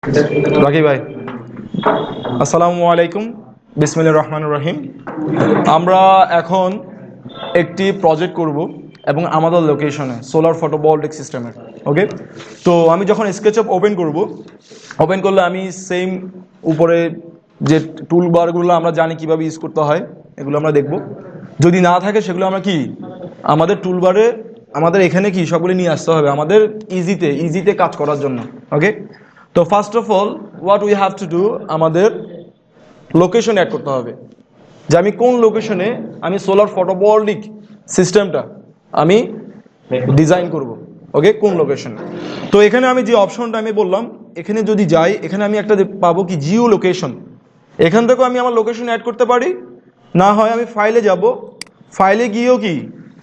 বাকি ভাই, আসসালামু আলাইকুম, বিসমিল্লাহির রহমানির রহিম। আমরা এখন একটি প্রজেক্ট করব এবং আমাদের লোকেশনে সোলার ফটোভোল্টাইক সিস্টেমের। ওকে, তো আমি যখন স্কেচআপ ওপেন করলে আমি সেম উপরে যে টুল বারগুলো আমরা জানি কিভাবে ইউজ করতে হয় এগুলো আমরা দেখব। যদি না থাকে সেগুলো আমরা কি আমাদের টুলবারে আমাদের এখানে কি সবগুলো নিয়ে আসতে হবে আমাদের ইজিতে কাজ করার জন্য। ওকে, তো first of all what we have to do, আমাদের লোকেশন অ্যাড করতে হবে যে আমি কোন লোকেশনে আমি সোলার ফটোভোল্টাইক সিস্টেমটা আমি ডিজাইন করব। ওকে, কোন লোকেশনে। তো এখানে আমি যে অপশনটা আমি বললাম, এখানে যদি যাই এখানে আমি একটা পাবো কি জিও লোকেশন। এখান থেকেও আমি আমার লোকেশন অ্যাড করতে পারি, না হয় আমি ফাইলে যাব, ফাইলে গিয়েও কি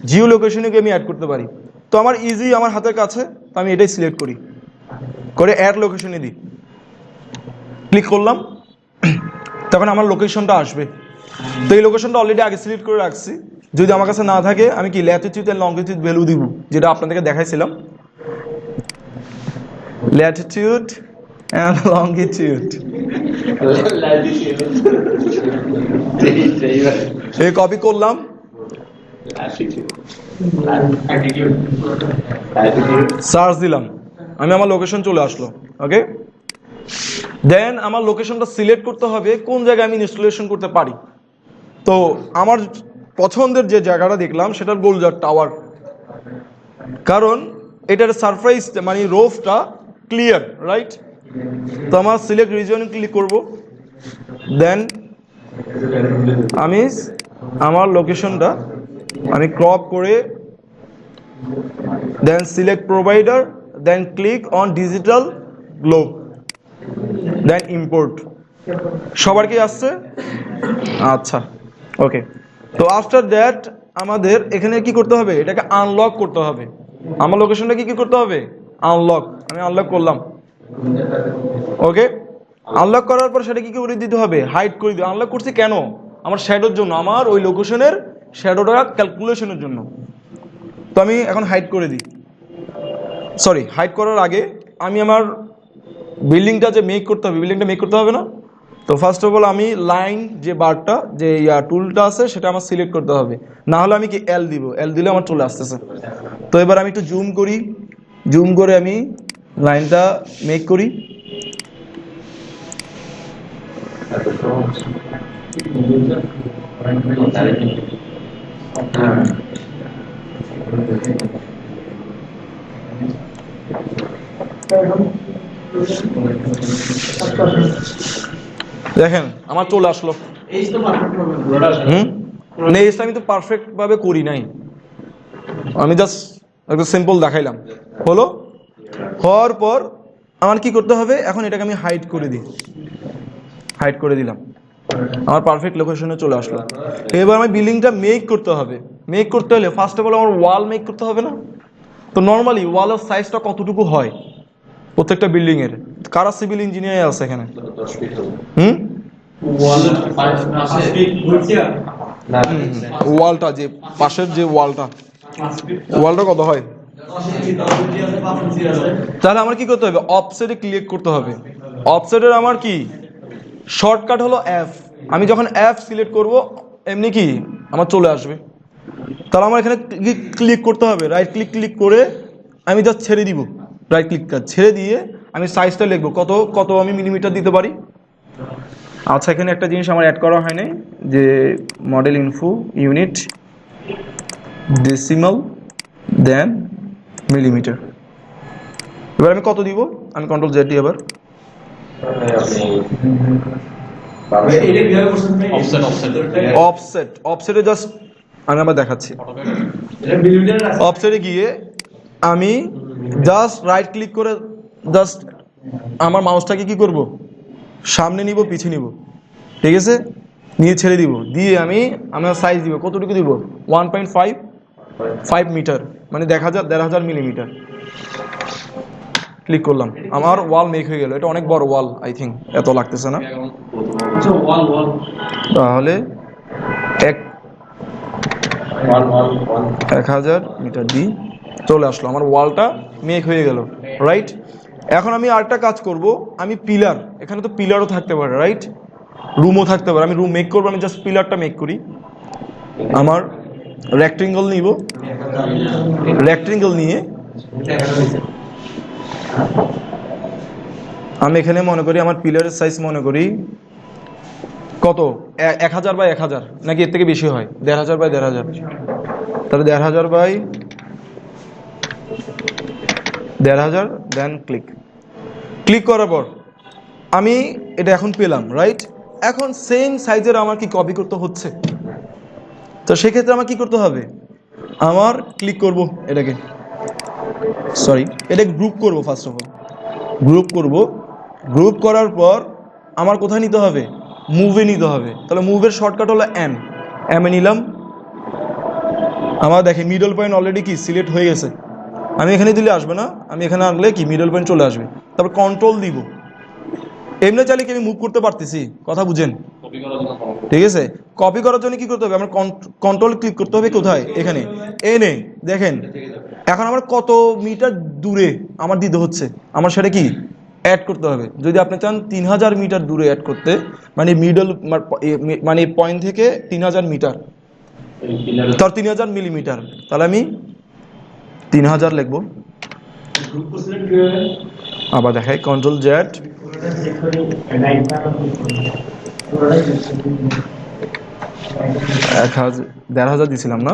জিও লোকেশনে গিয়ে আমি অ্যাড করতে পারি। তো আমার ইজি আমার হাতের কাছে, তো আমি এটাই সিলেক্ট করে অ্যাড লোকেশনে দিই, ক্লিক করলাম, তখন আমার লোকেশনটা আসবে। তো এই লোকেশনটা অলরেডি আগে সিলেক্ট করে রাখছি। যদি আমার কাছে না থাকে আমি কি ল্যাটিটিউড এন্ড লংগিটিউড ভ্যালু দিব, যেটা আপনাদেরকে দেখাইছিলাম, ল্যাটিটিউড এন্ড লংগিটিউড। এই কপি করলাম, সার্চ দিলাম, আমি আমার লোকেশন চলে আসলো। ওকে, দেন আমার লোকেশনটা সিলেক্ট করতে হবে কোন জায়গায় আমি ইনস্টলেশন করতে পারি। তো আমার পছন্দের যে জায়গাটা দেখলাম সেটার গোলজার টাওয়ার, কারণ এটার সারফেস মানে রোফটা ক্লিয়ার, রাইট। তো আমার সিলেক্ট রিজিয়নে ক্লিক করব, দেন আমি আমার লোকেশনটা আমি ক্রপ করে, then select provider, then click on digital globe, then import. সবার কি আসছে? আচ্ছা, ওকে। তো আফটার দ্যাট আমাদের এখানে কি করতে হবে, এটাকে আনলক করতে হবে। আমার লোকেশনটা কি করতে হবে, আনলক। আমি আনলক করলাম। ওকে, আনলক করার পর সেটা কি করে দিতে হবে, হাইড করে দিতে। আনলক করছি কেন, আমার শ্যাডোর জন্য, আমার ওই লোকেশনের শ্যাডোটা ক্যালকুলেশনের জন্য। তো আমি এখন হাইড করে দিই। সরি, হাইড করার আগে আমি আমার বিল্ডিংটা যে মেক করতে হবে, বিল্ডিংটা মেক করতে হবে না। তো ফার্স্ট অফ অল আমি লাইন যে বারটা যে টুলটা আছে সেটা আমার সিলেক্ট করতে হবে, না হলে আমি কি এল দিব, এল দিলে আমার চলে আসতেছে। তো এবার আমি একটু জুম করি, জুম করে আমি লাইনটা মেক করি। দেখেন আমার চলে আসলো। নেক্সট আমি তো পারফেক্ট ভাবে করি নাই, আমি জাস্ট একটু সিম্পল দেখাইলাম। হলো, হওয়ার পর আমার কি করতে হবে, এখন এটাকে আমি হাইড করে দিই, হাইড করে দিলাম, আমার পারফেক্ট লোকেশনে চলে আসলো। এবার আমি বিল্ডিংটা মেক করতে হবে। মেক করতে হলে ফার্স্ট অফ অল আমার ওয়াল মেক করতে হবে না। তো নর্মালি ওয়ালের সাইজটা কতটুকু হয় প্রত্যেকটা বিল্ডিং এর, কারা সিভিল ইঞ্জিনিয়ার আছে এখানে? ওয়ালটা যে পাশের যে ওয়ালটা কত হয়? তাহলে আমার কি করতে হবে, অফসেটে ক্লিক করতে হবে। অফসেটের আমার কি শর্টকাট হলো এফ। আমি যখন এফ সিলেক্ট করব এমনি কি আমার চলে আসবে। তাহলে আমার এখানে ক্লিক করতে হবে, রাইট ক্লিক করে আমি জাস্ট ছেড়ে দিব, রাইট ক্লিক ছেড়ে দিয়ে আমি সাইজটা লিখবো কত আমি মিলিমিটার দিতে পারি। আচ্ছা, এখানে একটা জিনিস আমার অ্যাড করা হয় নাই, যে মডেল ইনফো ইউনিট ডেসিমাল দেন মিলিমিটার। এবার আমি কত দিব, আমি কন্ট্রোল জেড দিই। এবার অফসেটে জাস্ট আমি আবার দেখাচ্ছি। অফসেটে গিয়ে আমি জাস্ট রাইট ক্লিক করে জাস্ট আমার মাউসটাকে কি করব, সামনে নিব পিছিয়ে নিব, ঠিক আছে, নিয়ে ছেড়ে দিব, দিয়ে আমি আমার সাইজ দিব, কতটুকু দিব, 1.5 মিটার, মানে 1,500 মিলিমিটার। ক্লিক করলাম, আমার ওয়াল মেক হয়ে গেল। এটা অনেক বড় ওয়াল, আই থিঙ্ক এত লাগতেছে না। তাহলে 1,000 মিটার দিই, চলে আসলো, আমার ওয়ালটা মেক হয়ে গেল, রাইট। এখন আমি আরেকটা কাজ করব, আমি পিলার, এখানে তো পিলারও থাকতে পারে, রাইট? রুমও থাকতে পারে। আমি রুম মেক করবো, আমি জাস্ট পিলারটা মেক করি। আমার রেক্টেঙ্গল নিব, রেক্টেঙ্গল নিয়ে আমি এখানে মনে করি আমার পিলারের সাইজ মনে করি কত, 1000 বাই 1000, নাকি এর থেকে বেশি হয়? 1500 বাই 1500। তাহলে 1500 বাই 1500, দেন ক্লিক। ক্লিক করার পর আমি এটা এখন পেলাম, রাইট? এখন সেম সাইজের আমার কি কপি করতে হচ্ছে? তো সেক্ষেত্রে আমার কি করতে হবে? আমার ক্লিক করব এটাকে, সরি, এটা গ্রুপ করব। ফার্স্ট অফ অল গ্রুপ করব। গ্রুপ করার পর আমার কোথায় নিতে হবে? মুভে নিতে হবে। তাহলে মুভের শর্টকাট হলো এম। এমে নিলাম। আমার দেখে মিডল পয়েন্ট অলরেডি কি সিলেক্ট হয়ে গেছে। আমি এখানে দিলে আসবে না, আমি এখানে আনলে কি মিডল পয়েন্ট চলে আসবে। তারপর কন্ট্রোল দিব। এমনি চাইলে কি আমি মুভ করতে পারতেছি, কথা বুঝেন? ঠিক আছে, কপি করার জন্য কি করতে হবে? আমার কন্ট্রোল ক্লিক করতে হবে কোথায়? এখানে এনে দেখেন এখন আমার কত মিটার দূরে আমার দিতে হচ্ছে, আমার সেটা কি অ্যাড করতে হবে। যদি আপনি চান 3000 মিটার দূরে অ্যাড করতে, মানে মিডল মানে পয়েন্ট থেকে 3000 মিটার, তার 3000 মিলিমিটার, তাহলে আমি 3000 লিখবো। আবার দেখাই, কন্ট্রোল জেড, 1500 দিছিলাম না,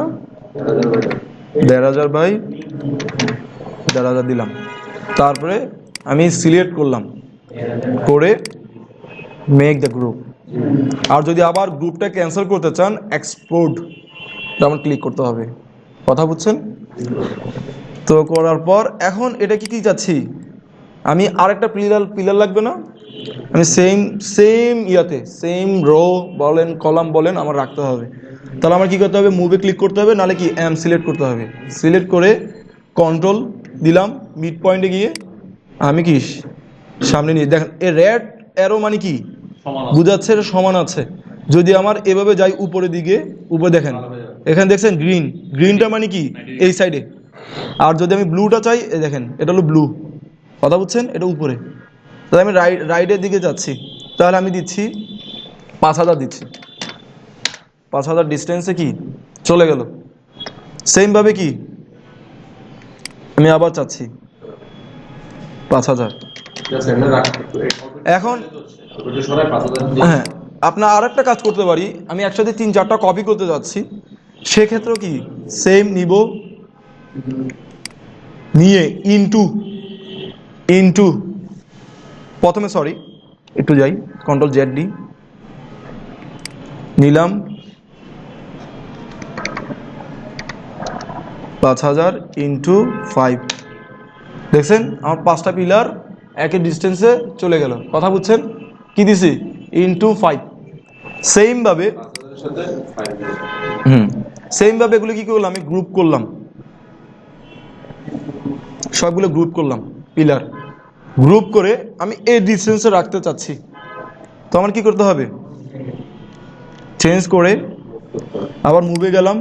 1500 বাই 1500 দিলাম। তারপরে আমি সিলেক্ট করলাম, করে মেক দ্য গ্রুপ। আর যদি আবার গ্রুপটা ক্যান্সেল করতে চান, এক্সপোর্ট তেমন ক্লিক করতে হবে, কথা বুঝছেন? তো করার পর এখন এটা কি চাচ্ছি আমি, আরেকটা পিলার লাগবে না? আমি সেম ইয়াতে সেম রো বলেন কলাম বলেন আমার রাখতে হবে। তাহলে আমার কি করতে হবে? মুভে ক্লিক করতে হবে, নাহলে কি এম সিলেক্ট করতে হবে। সিলেক্ট করে কন্ট্রোল দিলাম, মিড পয়েন্টে গিয়ে আমি কি সামনে নিয়ে দেখেন এ রেড অ্যারো মানে কি বুঝাচ্ছে এটা সমান আছে। যদি আমার এভাবে যাই উপরের দিকে, উপরে দেখেন এখানে দেখছেন গ্রিন, গ্রিনটা মানে কি এই সাইডে। আর যদি আমি ব্লুটা চাই, এই দেখেন এটা হলো ব্লু, কথা বুঝছেন? এটা উপরে। তাহলে আমি রাইটের দিকে যাচ্ছি, তাহলে আমি দিচ্ছি 5000 দিচ্ছি। 5000 ডিস্টেন্সে কি চলে গেল। সেমভাবে কি আমি আবার চাচ্ছি 5000। এখন হ্যাঁ, আপনার আর একটা কাজ করতে পারি, আমি একসাথে 3-4টা কপি করতে যাচ্ছি, সেক্ষেত্রেও কি সেম নিব, নিয়ে ইনটু প্রথমে সরি একটু যাই, কন্ট্রোল জেড ডি নিলাম, 5000 ইন্টু 5। দেখছেন আমার 5টা পিলার একই ডিস্টেন্সে চলে গেল, কথা বুঝছেন? কি দিছি? ইন্টু 5। সেমভাবে সেমভাবে এগুলো কি করলাম? আমি গ্রুপ করলাম, সবগুলো গ্রুপ করলাম পিলার। গ্রুপ করে আমি এই ডিস্টেন্সে রাখতে চাচ্ছি। তো আমার কি করতে হবে? চেঞ্জ করে আবার মুভে গেলাম,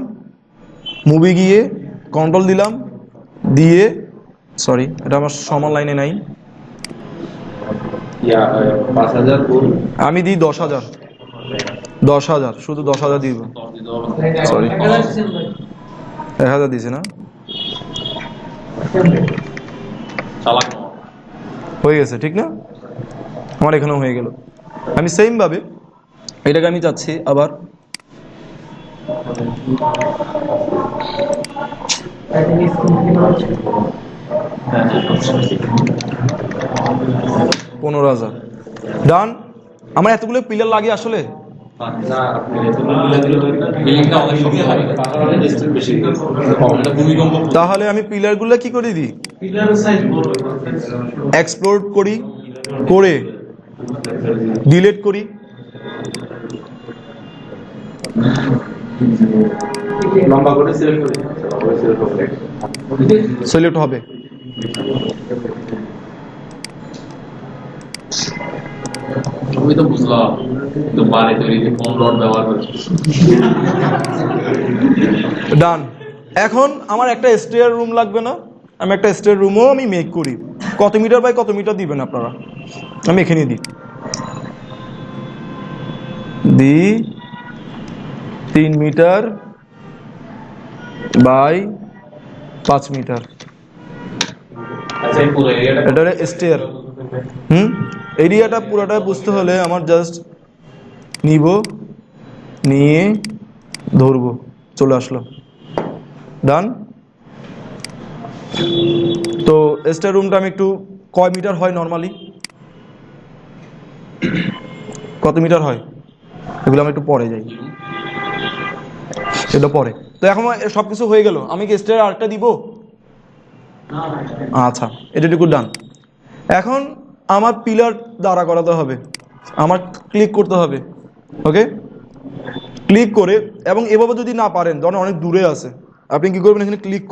মুভে গিয়ে কন্ট্রোল দিলাম, দিয়ে সরি এটা আমার সমান লাইনে নাই, আমি দিই 10,000, 10,000, শুধু 10,000 দিব। সরি 1000 দিয়েছে না, হয়ে গেছে ঠিক না? আমার এখানেও হয়ে গেল। আমি সেম ভাবে এটাকে আমি চাচ্ছি আবার 15,000 ডান। আমার এতগুলো পিলার লাগে আসলে? তাহলে আমি পিলারগুলো কি করে দিই? এক্সপ্লোর করি, করে ডিলিট করি। সিলেক্ট হবে। আমি তো বুঝলাম তো বাড়ি তৈরিতে কোন রড ব্যবহার করছি। ডান। এখন আমার একটা স্টেয়ার রুম লাগবে না? আমি একটা স্টেয়ার রুমও আমি মেক করি। কত মিটার বাই কত মিটার দিবেন আপনারা? আমি এখানে দিই 3 মিটার বাই 5 মিটার। আচ্ছা এই পুরো এরিয়াটা এটা স্টেয়ার। এরিয়াটা পুরোটা বুঝতে হলে আমার জাস্ট নিয়ে ধরবো, চলে আসলো, ডান। তো স্টেয়ার রুমটা আমি একটু, কয় মিটার হয় নর্মালি, কত মিটার হয় এগুলো আমি একটু পরে যাই, এটা পরে। তো এখন সবকিছু হয়ে গেল, আমি কি স্টেয়ার আরেকটা দিব? আচ্ছা, এটা একটু ডান। এখন আমার পিলার দাঁড়া করাতে হবে, আমার ক্লিক করতে হবে। ওকে, ক্লিক করে, এবং এভাবে যদি না পারেন, ধরেন অনেক দূরে আছে, আপনি কি করবেন, এখানে ক্লিক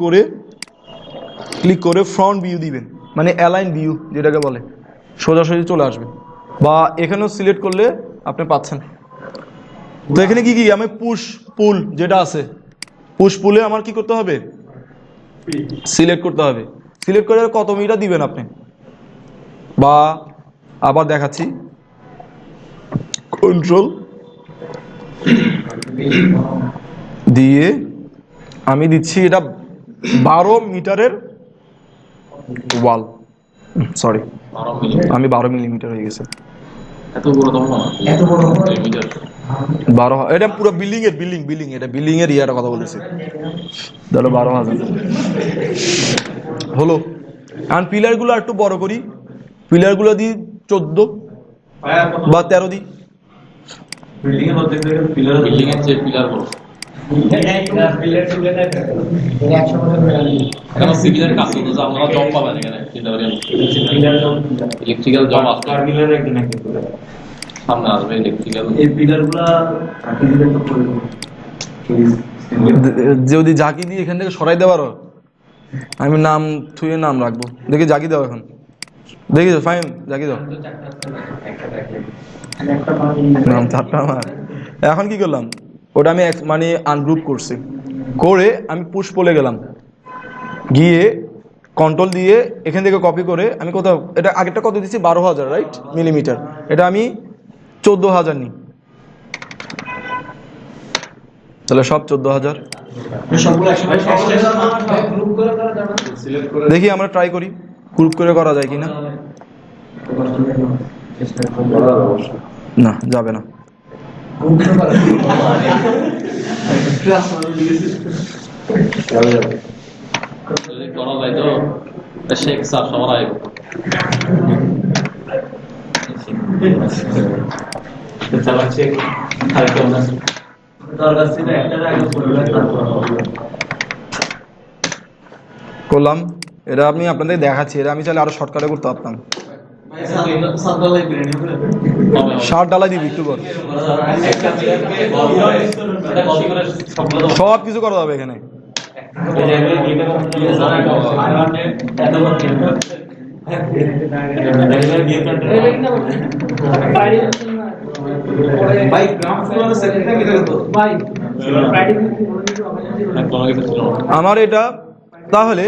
করে ফ্রন্ট ভিউ দিবেন, মানে অ্যালাইন ভিউ যেটাকে বলে, সোজাসুজি চলে আসবে। বা এখানেও সিলেক্ট করলে আপনি পাচ্ছেন। তো এখানে কি আমি পুশ পুল যেটা আছে, পুশ পুলে আমার কি করতে হবে, সিলেক্ট করতে হবে। সিলেক্ট করে কত মিটার দিবেন আপনি, বা আবার দেখাচ্ছি, কন্ট্রোল দিয়ে আমি দিচ্ছি এটা 12 মিটারের ওয়াল, সরি 12 মিলি। আমি 12 মিলিমিটার হয়ে গেছে, এত বড় তো না, এত বড় 2 মিটার। 12, এটা পুরো বিল্ডিং এটা বিল্ডিং এর ইয়াটা কথা বলেছি, ধরো 12,000 হলো। আর পিলারগুলো একটু বড় করি, পিলারগুলো দিই 14 বা 13 দিই। বিল্ডিং এর মধ্যে পিলার, বিল্ডিং এর যে পিলার বড়, এখন সিভিলের কাজ করতে যে আপনারা জব পাবেন এখানে, চিন্তা করেন ইলেকট্রিক্যাল জব আসবে, সামনে আসবে ইলেকট্রিক্যাল। এই পিলারগুলা যদি জাকি দিয়ে এখান থেকে সরাই দেওয়ার, আমি নাম থুয়ে নাম রাখবো, দেখি জাকি দাও, এখন দেখি ফাইন জাকি দাও, নাম 4টা আমার। এখন কি করলাম, ওটা আমি মানে আনগ্রুপ করছি, করে আমি পুশ বলে গেলাম, গিয়ে কন্ট্রোল দিয়ে এখান থেকে কপি করে আমি কোথাও, এটা আগেরটা কত দিচ্ছি, 12,000 রাইট মিলিমিটার, এটা আমি 14,000 নিই, তাহলে সব 14,000। দেখি আমরা ট্রাই করি গ্রুপ করে করা যায় কিনা, না যাবে না। যদি করা যায় তো শেখ স্যার সবার আগে চালাচ্ছে আর কেমন আছে করলাম, এটা আমি আপনাদের দেখাচ্ছি, এটা আমি চাইলে আরো শর্টকাটে করতে পারতাম। শার্ট ডালাই দিবি একটু পর, সব কিছু করা যাবে এখানে। আমার এটা তাহলে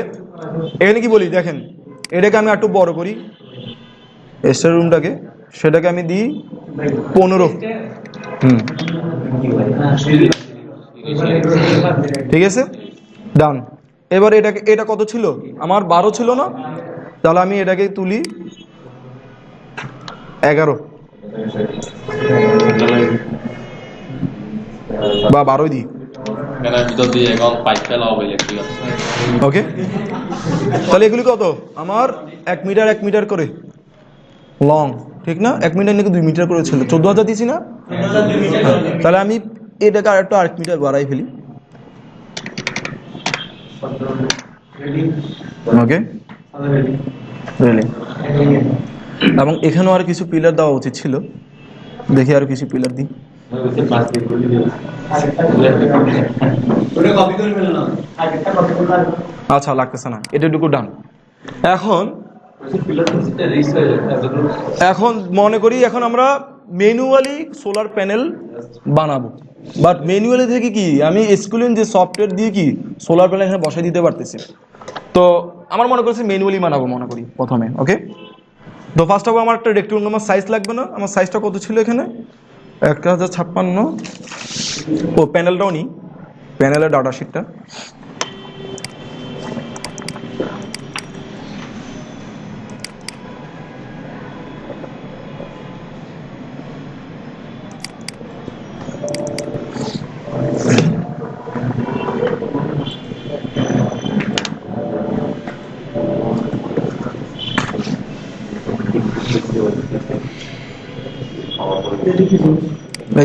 এখানে কি বলি দেখেন, এটাকে আমি একটু বড় করি, স্টার রুমটাকে, সেটাকে আমি দিই 15। ঠিক আছে, ডান। এবার এটাকে, এটা কত ছিল আমার, 12 ছিল না, তাহলে আমি এটাকে তুলি 11 বা 12 দিই। ওকে, তাহলে এগুলি কত আমার, 1 মিটার 1 মিটার করে লং, ঠিক না? 1 মিটার নাকি 2 মিটার করে ছিল, 14,000 দিয়েছি না? তাহলে আমি এটাকে আর একটু 1 মিটার বাড়াই ফেলি। ওকে, এবং এখানেও আর কিছু পিলার দেওয়া উচিত ছিল, দেখি আর কিছু পিলার দিই। আচ্ছা, লাগতেছে না, এটা একটু ডান। এখন মনে করি এখন আমরা ম্যানুয়ালি সোলার প্যানেল বানাবো, বাট ম্যানুয়ালি থেকে কি আমি স্কুলিন যে সফটওয়্যার দিয়ে কি সোলার প্যানেল এখানে বসাই দিতে পারতেছি। তো তো আমার মনে করছি ম্যানুয়ালি বানাবো মনে করি প্রথমে। ওকে, তো ফার্স্ট অফ অল আমার একটা রেক্টেঙ্গল, আমার সাইজ লাগবে না। আমার সাইজটা কত ছিল এখানে? 1056। ও প্যানেলটাও নিই, প্যানেলের ডাটা শিটটা।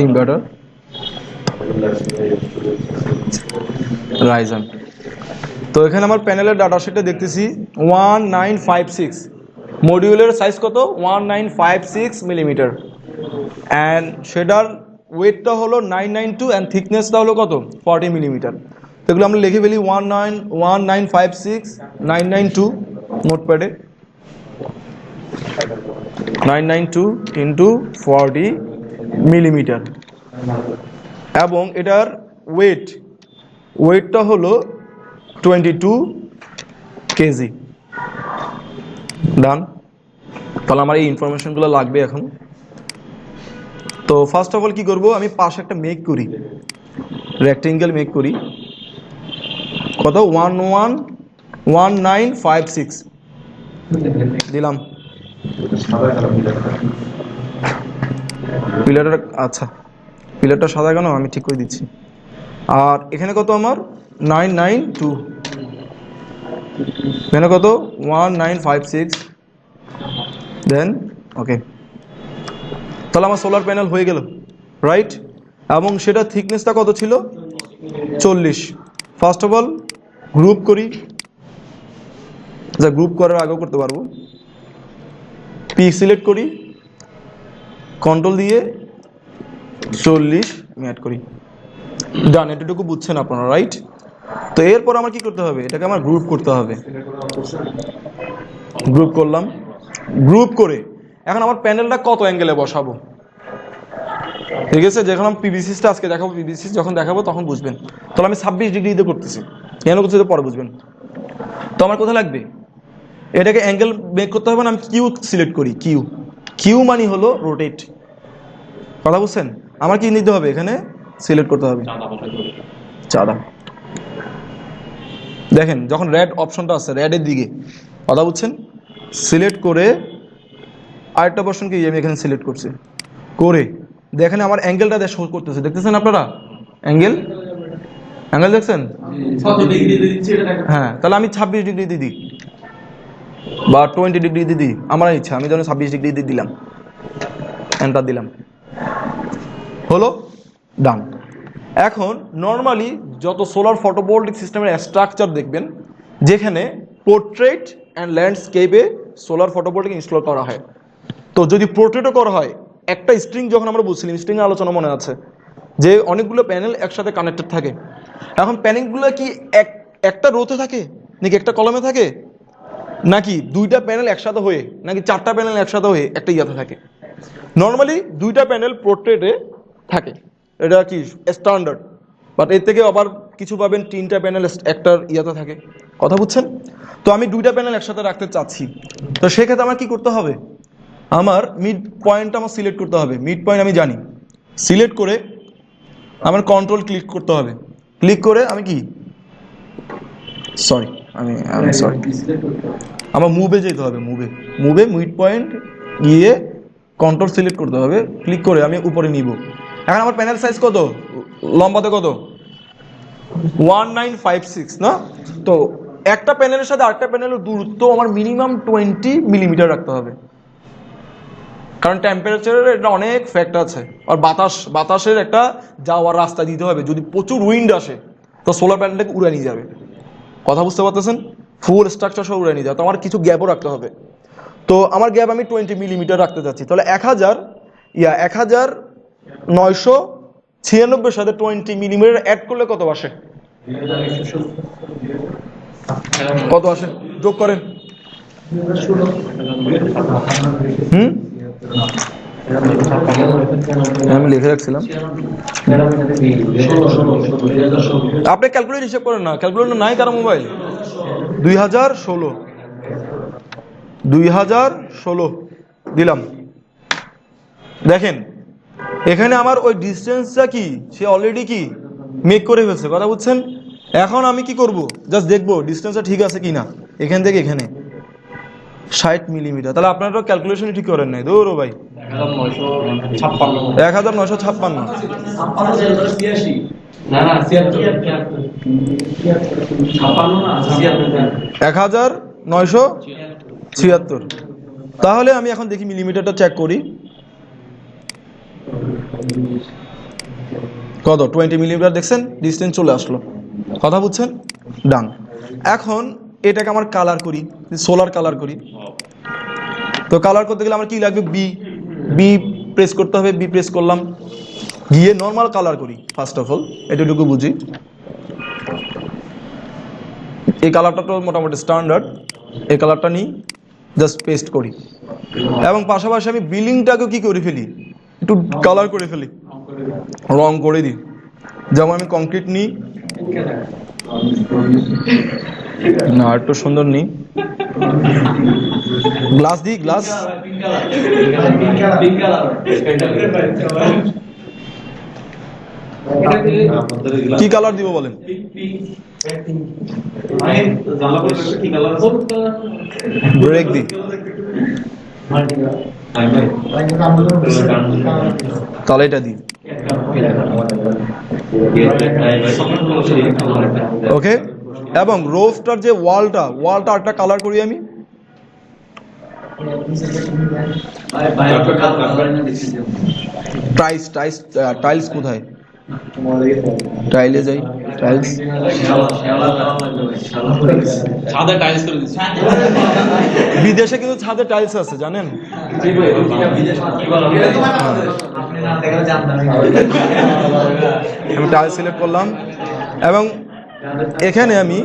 Inverter Ryzen. তো এখানে আমার প্যানেলের ডাটা শিটে দেখতেছি 1956। মডিউলের সাইজ কত? 1956 মিলিমিটার, অ্যান্ড সেটার ওয়েটটা হলো 992 অ্যান্ড থিকনেসটা হলো কত? 40 মিলিমিটার। তো এগুলো আমরা লিখে ফেলি 1956 992 নোটপ্যাডে, 992 ইন্টু 40 মিলিমিটার, এবং এটার ওয়েটটা হলো 22 কেজি। ডান। তাহলে আমার এই ইনফরমেশনগুলো লাগবে এখন। তো ফার্স্ট অফ অল কি করব, আমি পাশে একটা মেক করি, রেক্টেঙ্গেল মেক করি। কত? 1956 দিলাম। পিলারটা, আচ্ছা পিলারটা সাদা কেন, আমি ঠিক করে দিচ্ছি। আর এখানে কত আমার? 992। এখানে কত? 1956। দেন ওকে, তাহলে আমার সোলার প্যানেল হয়ে গেল, রাইট? এবং সেটা থিকনেসটা কত ছিল? 40। ফার্স্ট অফ অল গ্রুপ করি, যা গ্রুপ করার আগেও করতে পারবো। পি সিলেক্ট করি, কন্ট্রোল দিয়ে 40 আমি অ্যাড করি। ডান। এটুকু বুঝছেন আপনারা, রাইট? তো এরপর আমার কি করতে হবে? এটাকে আমার গ্রুপ করতে হবে। গ্রুপ করলাম। গ্রুপ করে এখন আমার প্যানেলটা কত অ্যাঙ্গেলে বসাবো, ঠিক আছে? যখন আমি পিভিসিসটা আজকে দেখাবো, পিভিসিস যখন দেখাবো তখন বুঝবেন। তাহলে আমি 26 ডিগ্রিতে করতেছি, কেন করতেছি পরে বুঝবেন। তো আমার কোথায় লাগবে? এটাকে অ্যাঙ্গেল মেক করতে হবে না, আমি কিউ সিলেক্ট করি। কিউ মানে হলো রোটেট। কথা বুঝছেন? আমার কি নিতে হবে? এখানে সিলেক্ট করতে হবে চাঁদা। দেখেন যখন রেড অপশনটা আছে, রেডের দিকে, কথা বুঝছেন? সিলেক্ট করে আরেকটা অপশনকে আমি এখানে সিলেক্ট করছি, করে দেখেন আমার অ্যাঙ্গেলটা শো করতেছে, দেখতেছেন আপনারা? অ্যাঙ্গেল দেখছেন? হ্যাঁ, তাহলে আমি 26 ডিগ্রি দিয়ে দিই বা 20 ডিগ্রি দিয়ে দিই, আমার ইচ্ছা। আমি যখন 26 ডিগ্রি দিয়ে দিলাম, এন্টার দিলাম, হলো। ডান। এখন নর্মালি যত সোলার ফটোভোল্টিক সিস্টেমের স্ট্রাকচার দেখবেন, যেখানে পোর্ট্রেট অ্যান্ড ল্যান্ডস্কেপে সোলার ফটোভোল্টিক ইনস্টল করা হয়। তো যদি পোর্ট্রেটও করা হয়, একটা স্ট্রিং, যখন আমরা বলছিলাম স্ট্রিংয়ের আলোচনা মনে আছে, যে অনেকগুলো প্যানেল একসাথে কানেক্টেড থাকে। এখন প্যানেলগুলো কি একটা রোতে থাকে, নাকি একটা কলমে থাকে, নাকি দুইটা প্যানেল একসাথে হয়ে, নাকি চারটা প্যানেল একসাথে হয়ে একটা ইয়াতে থাকে? নর্মালি দুইটা প্যানেল পোর্ট্রেটে থাকে, এটা কি স্ট্যান্ডার্ড। বাট এর থেকে আবার কিছু পাবেন তিনটা প্যানেল একটার ইয়াতে থাকে। কথা বুঝছেন? তো আমি দুইটা প্যানেল একসাথে রাখতে চাচ্ছি, তো সেক্ষেত্রে আমার কি করতে হবে? আমার মিড পয়েন্টটা আমার সিলেক্ট করতে হবে। মিড পয়েন্ট আমি জানি, সিলেক্ট করে আমার কন্ট্রোল ক্লিক করতে হবে। ক্লিক করে আমি কি সরি আমার মুভে যেতে হবে। মুভে মিড পয়েন্ট গিয়ে কন্ট্রোল সিলেক্ট করতে হবে, ক্লিক করে আমি উপরে নিব। এখন আমার প্যানেল সাইজ কত? লম্বাতে কত? 1956 না? তো একটা প্যানেলের সাথে আরেকটা প্যানেলের দূরত্ব আমার মিনিমাম 20 মিলিমিটার রাখতে হবে, কারণ টেম্পারেচারের একটা অনেক ফ্যাক্ট আছে। আর বাতাসের একটা যাওয়ার রাস্তা দিতে হবে। যদি প্রচুর উইন্ড আসে তো সোলার প্যানেলটাকে উড়ে নিয়ে যাবে। কথা বুঝতে পারতেছেন? ফুল স্ট্রাকচার সব উড়ে নিয়ে যাবে। তো আমার কিছু গ্যাপও রাখতে হবে। তো আমার গ্যাপ আমি 20 মিলিমিটার রাখতে চাচ্ছি। তাহলে 1996 সাথে 20 মিলিমিটার অ্যাড করলে কত আসে? কত আসে? যোগ করেন। আমি লিখে রাখছিলাম, আপনি ক্যালকুলেটর হিসেব করেন না। ক্যালকুলেটর নাই কারো মোবাইল? 2016 2016 দিলাম। দেখেন এখানে আমার ওই ডিস্টেন্সটা কি সে অলরেডি কি মেক করে ফেলছে, কথা বুঝছেন? এখন আমি কি করব, জাস্ট দেখবো ডিস্টেন্সটা ঠিক আছে কিনা। এখান থেকে এখানে 60 মিলিমিটার, তাহলে আপনারা তো ক্যালকুলেশনই ঠিক করেন নাই, দৌড়ো ভাই। 1956 না না 1976। তাহলে আমি এখন দেখি মিলিমিটারটা চেক করি কত, 20 মিলিমিটার। দেখছেন ডিস্টেন্স চলে আসলো, কথা বুঝছেন? ডান। এখন এটাকে আমার কালার করি, সোলার কালার করি। তো কালার করতে গেলে আমার কি লাগবে, বি প্রেস করতে হবে। বি প্রেস করলাম, গিয়ে নর্মাল কালার করি। ফার্স্ট অফ অল এটুকু বুঝি, এই কালারটা তো মোটামুটি স্ট্যান্ডার্ড। এই কালারটা নিই, জাস্ট পেস্ট করি। এবং পাশাপাশি আমি বিলিংটাকেও কি করে ফেলি, একটু কালার করে ফেলি, রং করে দিই। যেমন আমি কংক্রিট নিই, না একটু সুন্দর নিই, গ্লাস দিই, গ্লাস কি কালার দিব বলেন? ব্রেক দিই, তাহলে এটা দিই। ওকে। এবং রোফটার যে ওয়ালটা একটা কালার করি আমি। টাইলস কোথায়? টাইলে যাই, টাইলস ছাদে টাইলস করে দিচ্ছি। বিদেশে কিন্তু ছাদে টাইলস আছে, জানেন? আমি টাইলস সিলেক্ট করলাম এবং এখানে আমি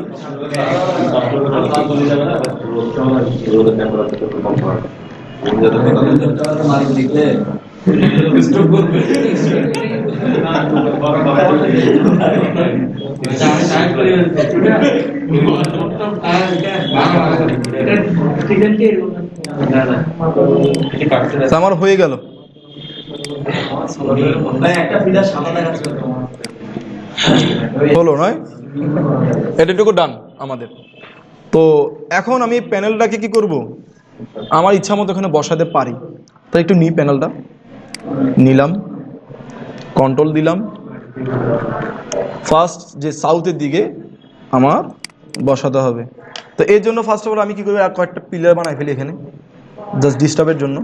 আমার হয়ে গেল। হলো নয়, এটুকু ডান আমাদের। তো এখন আমি প্যানেলটাকে কি করব, আমার ইচ্ছা মতো এখানে বসাতে পারি। তাই একটু নিই, প্যানেলটা নিলাম, কন্ট্রোল দিলাম। ফার্স্ট যে সাউথের দিকে আমার বসাতে হবে। তো এর জন্য ফার্স্ট অফ অল আমি কি করবো, আর কয়েকটা পিলার বানাই ফেলি এখানে, জাস্ট ডিস্টার্বের জন্য।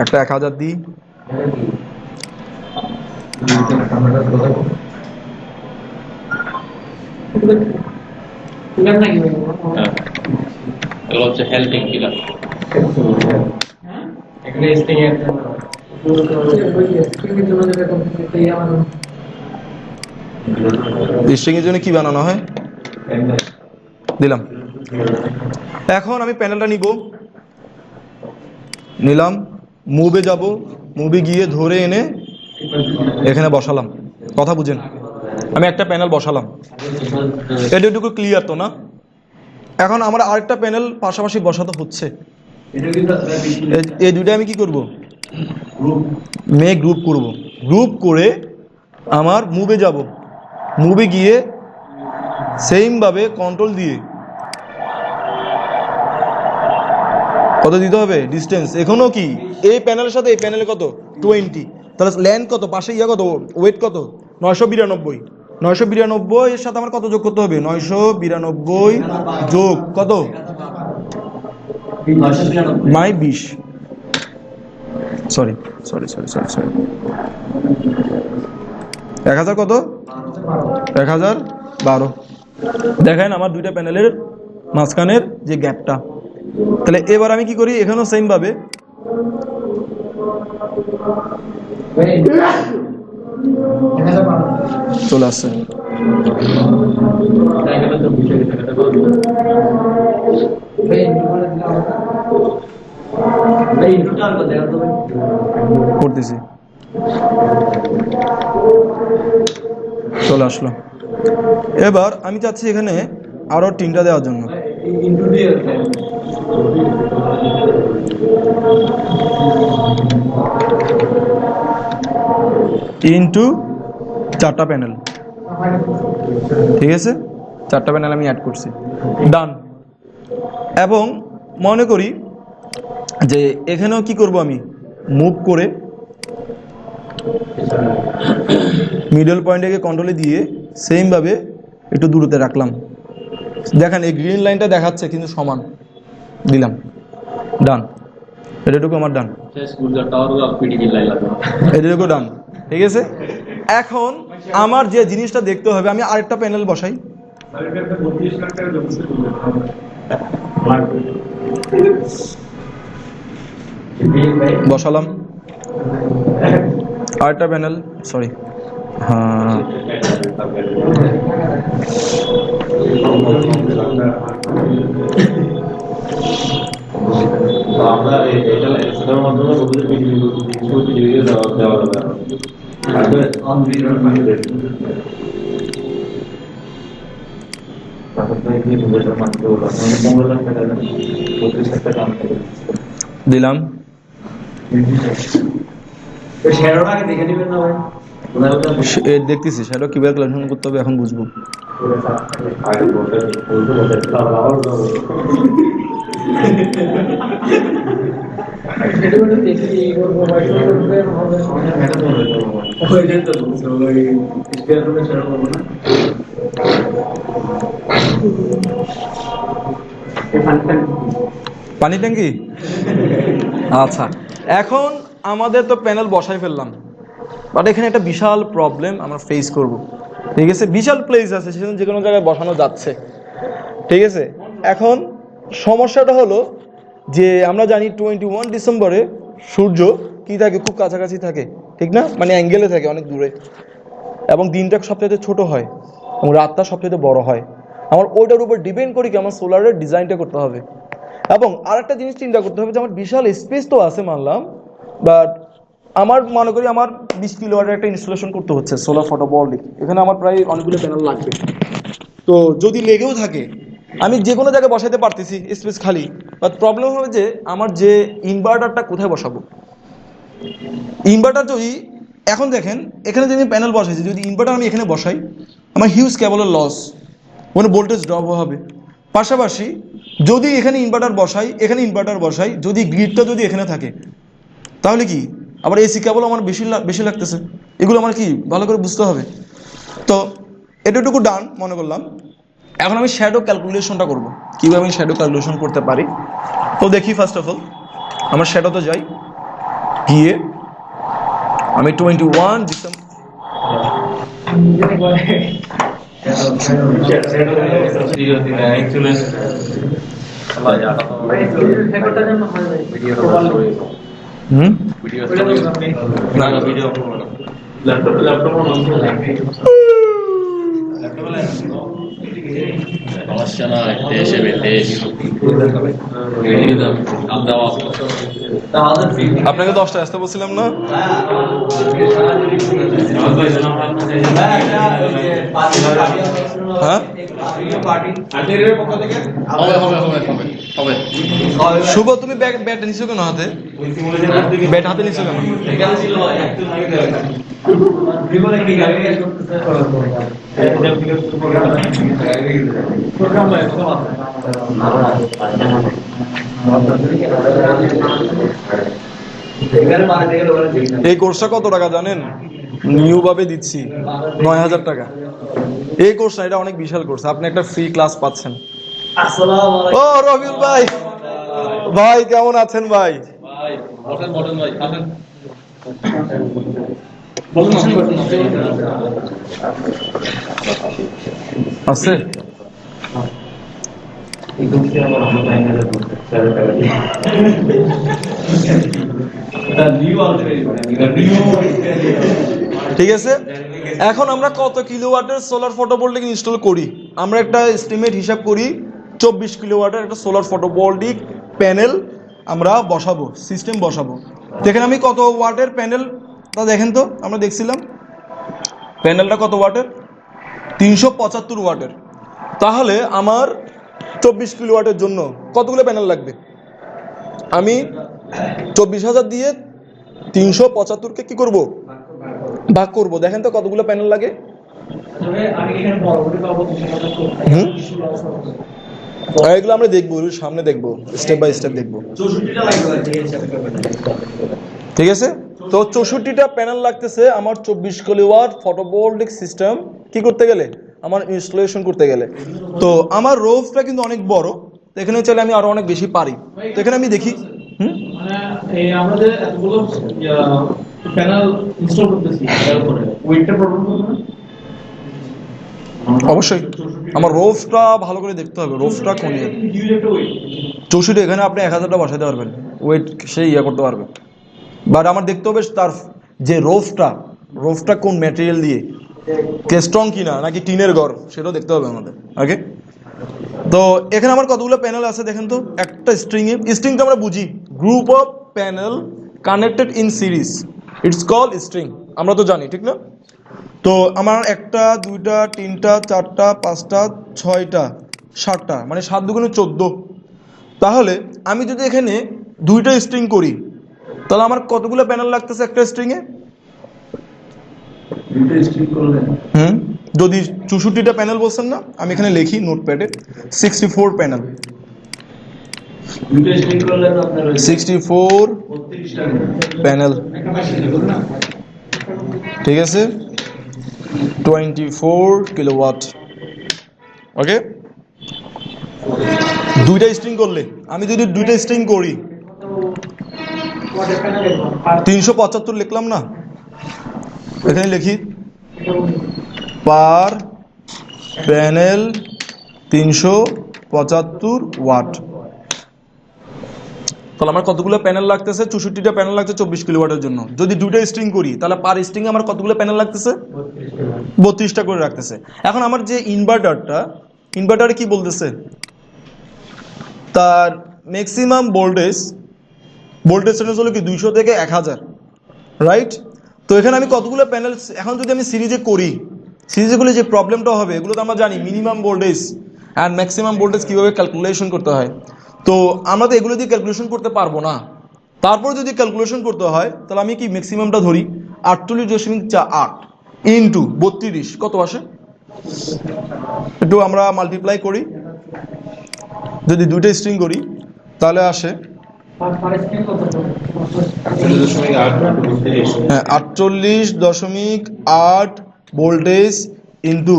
একটা 1000 দিই, এগুলো হচ্ছে হেল্পিং পিলার। স্ট্রিং এর জন্য কি বানানো হয় দিলাম। এখন আমি প্যানেলটা নিলাম, মুভে যাব, মুভে গিয়ে ধরে এনে এখানে বসালাম। কথা বুঝেন? আমি একটা প্যানেল বসালাম, এটুকু ক্লিয়ার তো না? এখন আমার আরেকটা প্যানেল পাশাপাশি বসাতে হচ্ছে। এই দুইটা আমি কি করব, গ্রুপ করব। গ্রুপ করে আমার মুভে যাব, মুভে গিয়ে সেম ভাবে কন্ট্রোল দিয়ে কত দিতে হবে ডিস্টেন্স। এখনো কি এই প্যানেলের সাথে এই প্যানেলে কত 20, তাহলে লেন্থ কত, পাশে কত, ওয়েট কত 992। 992 এর সাথে আমার কত যোগ করতে হবে, 992 যোগ কত, 20। সরি 1000 কত, 1012। দেখেন আমার দুইটা প্যানেলের মাঝখানের যে গ্যাপটা। তাহলে এবার আমি কি করি, এখানেও সেম ভাবে চলে আসছে। করতেছি, চলে আসলো। এবার আমি চাচ্ছি এখানে আরো 3টা দেওয়ার জন্য। ইনটু 4টা প্যানেল, ঠিক আছে? 4টা প্যানেল আমি অ্যাড করছি, ডান। এবং মনে করি যে এখানেও কি করব, আমি মুভ করে মিডল পয়েন্টটাকে কন্ট্রোলে দিয়ে সেম ভাবে একটু দূরত্বে রাখলাম। দেখেন এই গ্রিন লাইনটা দেখাচ্ছে কিন্তু সমান, দিলাম, ডান। এটাটুকু আমার ডান, এটাটুকু ডান, ঠিক আছে? এখন আমার যে জিনিসটা দেখতে হবে, আমি আরেকটা প্যানেল বসাই। বসালাম আরেকটা প্যানেল, সরি, হ্যাঁ দিলাম। দেখতেছি শ্যাডো কিভাবে ক্যালকুলেশন করতে হবে, এখন বুঝবো। পানি ট্যাঙ্কি, আচ্ছা। এখন আমাদের তো প্যানেল বসাই ফেললাম, বাট এখানে একটা বিশাল প্রবলেম আমরা ফেস করব, ঠিক আছে? বিশাল প্লেস আছে, সেখানে যে কোনো জায়গায় বসানো যাচ্ছে, ঠিক আছে? এখন সমস্যাটা হলো যে আমরা জানি 21 ডিসেম্বরে সূর্য কি থাকে, খুব কাছাকাছি থাকে, ঠিক না? মানে অ্যাঙ্গেলে থাকে অনেক দূরে, এবং দিনটা সবচেয়ে ছোট হয় এবং রাতটা সবচেয়ে বড় হয়। আমার ওইটার উপর ডিপেন্ড করি কি আমার সোলারের ডিজাইনটা করতে হবে। এবং আরেকটা জিনিস চিন্তা করতে হবে যে আমার বিশাল স্পেস তো আছে মানলাম, বাট আমার মনে করি আমার 20 কিলোওয়াটের একটা ইনস্টলেশন করতে হচ্ছে সোলার ফটোভোল্টাইক। এখানে আমার প্রায় অনেকগুলো প্যানেল লাগবে। তো যদি লেগেও থাকে আমি যে কোনো জায়গায় বসাতে পারতেছি, স্পেস খালি, বাট প্রবলেম হবে যে আমার যে ইনভার্টারটা কোথায় বসাবো। ইনভার্টার যদি এখন দেখেন এখানে যদি আমি প্যানেল বসাইছি, যদি ইনভার্টার আমি এখানে বসাই আমার হিউজ কেবলের লস, মানে ভোল্টেজ ড্রপ হবে। পাশাপাশি যদি এখানে ইনভার্টার বসাই, যদি গ্রিডটা যদি এখানে থাকে তাহলে কি আবার এসি কেবল আমার বেশি লাগতেছে। এগুলো আমার কি ভালো করে বুঝতে হবে। তো এটুকু ডান মনে করলাম। এখন আমি শ্যাডো ক্যালকুলেশনটা করব, কীভাবে আমি শ্যাডো ক্যালকুলেশন করতে পারি। তো দেখি ফার্স্ট অফ অল আমার শ্যাডোতে যাই, গিয়ে আমি 21 ডিসেম্বর আপনাকে 10টা আসতে বলছিলাম না? হ্যাঁ শুভ, তুমি ব্যাট নিছো কেন হাতে? ব্যাট হাতে নিছো কেন? এই কোর্সটা কত টাকা জানেন? নিউ ভাবে দিচ্ছি 9000 টাকা। এই কোর্সটা এটা অনেক বিশাল কোর্স, আপনি একটা ফ্রি ক্লাস পাচ্ছেন। ও রবিউল ভাই, ভাই কেমন আছেন ভাই? আছে ঠিক আছে, এখন আমরা কত কিলোওয়াটের সোলার ফটোভোল্টিক ইনস্টল করি? আমরা একটা এস্টিমেট হিসাব করি, 24 কিলোওয়াটের একটা সোলার ফটোভোল্টিক প্যানেল আমরা বসাবো, সিস্টেম বসাবো। দেখেন আমি কত ওয়াটের প্যানেল তা দেখেন তো, আমরা দেখছিলাম প্যানেলটা কত ওয়াটের, 375 ওয়াটের। তাহলে আমার 24 কিলোওয়াটের জন্য কতগুলো প্যানেল লাগবে? আমি 24,000 দিয়ে 375কে কি করব, ভাগ করব। দেখেন তো কতগুলো প্যানেল লাগে। এগুলো আমরা দেখবো, সামনে দেখবো, স্টেপ বাই স্টেপ দেখবো। ঠিক আছে, তো 64টা প্যানেল লাগতেছে আমার 24 কিলোওয়াট ফটোভোল্টিক সিস্টেম কি করতে গেলে, আমার ইনস্টলেশন করতে গেলে। তো আমার রোফটা কিন্তু অনেক বড়, তো এখানে চাইলে আমি আরো অনেক বেশি পারি। তো এখানে আমি দেখি আমাদের এতগুলো প্যানেল ইনস্টল করতেছি, তারপরে ওয়েটটা প্রবলেম হবে না? অবশ্যই আমার রোফটা ভালো করে দেখতে হবে, রোফটা কোন 64 এখানে আপনি 1000টা বসাতে পারবেন, ওয়েট সে ইয়ে করতে পারবেন, বাট আমার দেখতে হবে তার যে রোফটা কোন ম্যাটেরিয়াল দিয়ে, কে স্ট্রং কিনা নাকি টিনের ঘর, সেটাও দেখতে হবে আমাদের। ওকে, তো এখানে আমার কতগুলো প্যানেল আছে দেখেন তো। একটা স্ট্রিংটা আমরা বুঝি, group of panel connected in series, it's call string, আমরা তো জানি ঠিক না। তো আমার 1টা 2টা 3টা 4টা 5টা 6টা 7টা, মানে 7 দুগুণে 14। তাহলে আমি যদি এখানে 2টা স্ট্রিং করি, তাহলে আমার কতগুলো প্যানেল লাগতেছে একটা স্ট্রিংয়ে? যদি 64টা প্যানেল বলছেন না, আমি এখানে লিখি নোটপ্যাডে 64 প্যানেল, 64 প্যানেল, ঠিক আছে, 24 কিলোওয়াট। ওকে, 2টা স্ট্রিং করলে, আমি যদি 2টা স্ট্রিং করি 375 লিখলাম না, এখানে লিখি পার প্যানেল 375 ওয়াট। তাহলে আমার কতগুলো প্যানেল লাগতেছে? 64টা প্যানেল লাগছে 24 কিলোওয়াটের জন্য। যদি 2টা স্ট্রিং করি, তাহলে পার স্ট্রিং আমার কতগুলো প্যানেল লাগতেছে? 32টা করে রাখতেছে। এখন আমার যে ইনভার্টারে কি বলতেছে, তার ম্যাক্সিমাম ভোল্টেজ রেঞ্জ হলো কি 200 থেকে 1000, রাইট? তো এখানে আমি কতগুলো প্যানেল, এখন যদি আমি সিরিজে করলে যে প্রবলেমটা হবে, এগুলো তো আমরা জানি minimum voltage and maximum voltage কীভাবে ক্যালকুলেশন করতে হয়। তো আমরা তো এগুলো দিয়ে ক্যালকুলেশন করতে পারবো না। তারপর যদি ক্যালকুলেশন করতে হয়, তাহলে আমি কি ম্যাক্সিমামটা ধরি 48.8 ইন্টু 32, কত আসে? একটু আমরা মাল্টিপ্লাই করি, যদি 2টা স্ট্রিং করি তাহলে আসে 48.8 ভোল্টেজ ইন্টু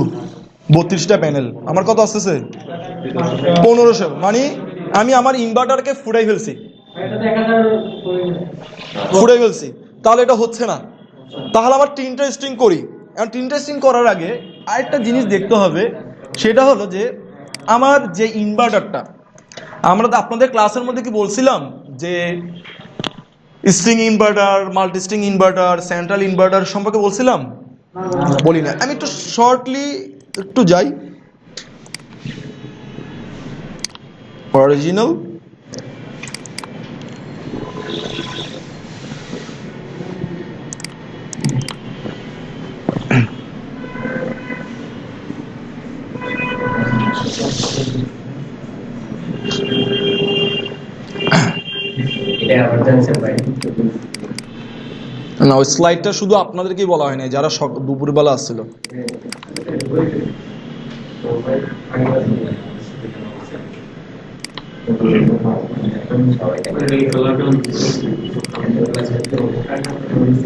32টা প্যানেল, আমার কত আসতেছে? 1500। মানে আমি আমার ইনভার্টারকে ফুরাই ফেলছি, তাহলে এটা হচ্ছে না। তাহলে আমার 3টা স্ট্রিং করি। এখন 3টা স্ট্রিং করার আগে আরেকটা জিনিস দেখতে হবে, সেটা হলো যে আমার যে ইনভার্টারটা, আমরা তো আপনাদের ক্লাসের মধ্যে কি বলছিলাম যে string inverter, multi string inverter, central inverter সম্পর্কে বলছিলাম? বলি না, আমি একটু শর্টলি একটু যাই। অরিজিনাল না, ওই স্লাইডটা শুধু আপনাদেরকেই বলা হয় না, যারা দুপুরবেলা আসছিল।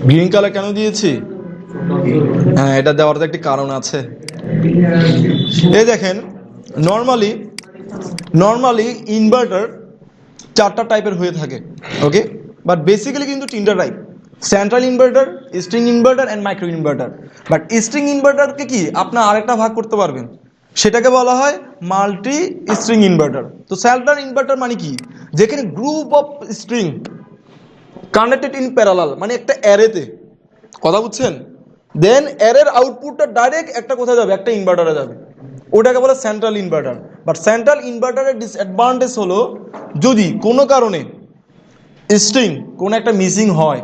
গ্রিন কালার কেন দিয়েছি? হ্যাঁ, এটা দেওয়ার তো একটি কারণ আছে। এই দেখেন, নর্মালি ইনভার্টার 4টা টাইপের হয়ে থাকে, ওকে, বাট বেসিক্যালি কিন্তু 3টা type: central inverter, string inverter and micro inverter. But string ইনভার্টারকে কি আপনার আরেকটা ভাগ করতে পারবেন, সেটাকে বলা হয় মাল্টি স্ট্রিং ইনভার্টার। তো সেন্ট্রাল ইনভার্টার মানে কি, যেখানে group of string connected in parallel, মানে একটা অ্যারেতে, কথা বুঝছেন? দেন এর আউটপুটটা ডাইরেক্ট একটা কোথায় যাবে, একটা ইনভার্টারে যাবে, ওটাকে বলে সেন্ট্রাল ইনভার্টার। বাট সেন্ট্রাল ইনভার্টারের ডিসঅ্যাডভান্টেজ হলো যদি কোনো কারণে স্ট্রিং কোনো একটা মিসিং হয়,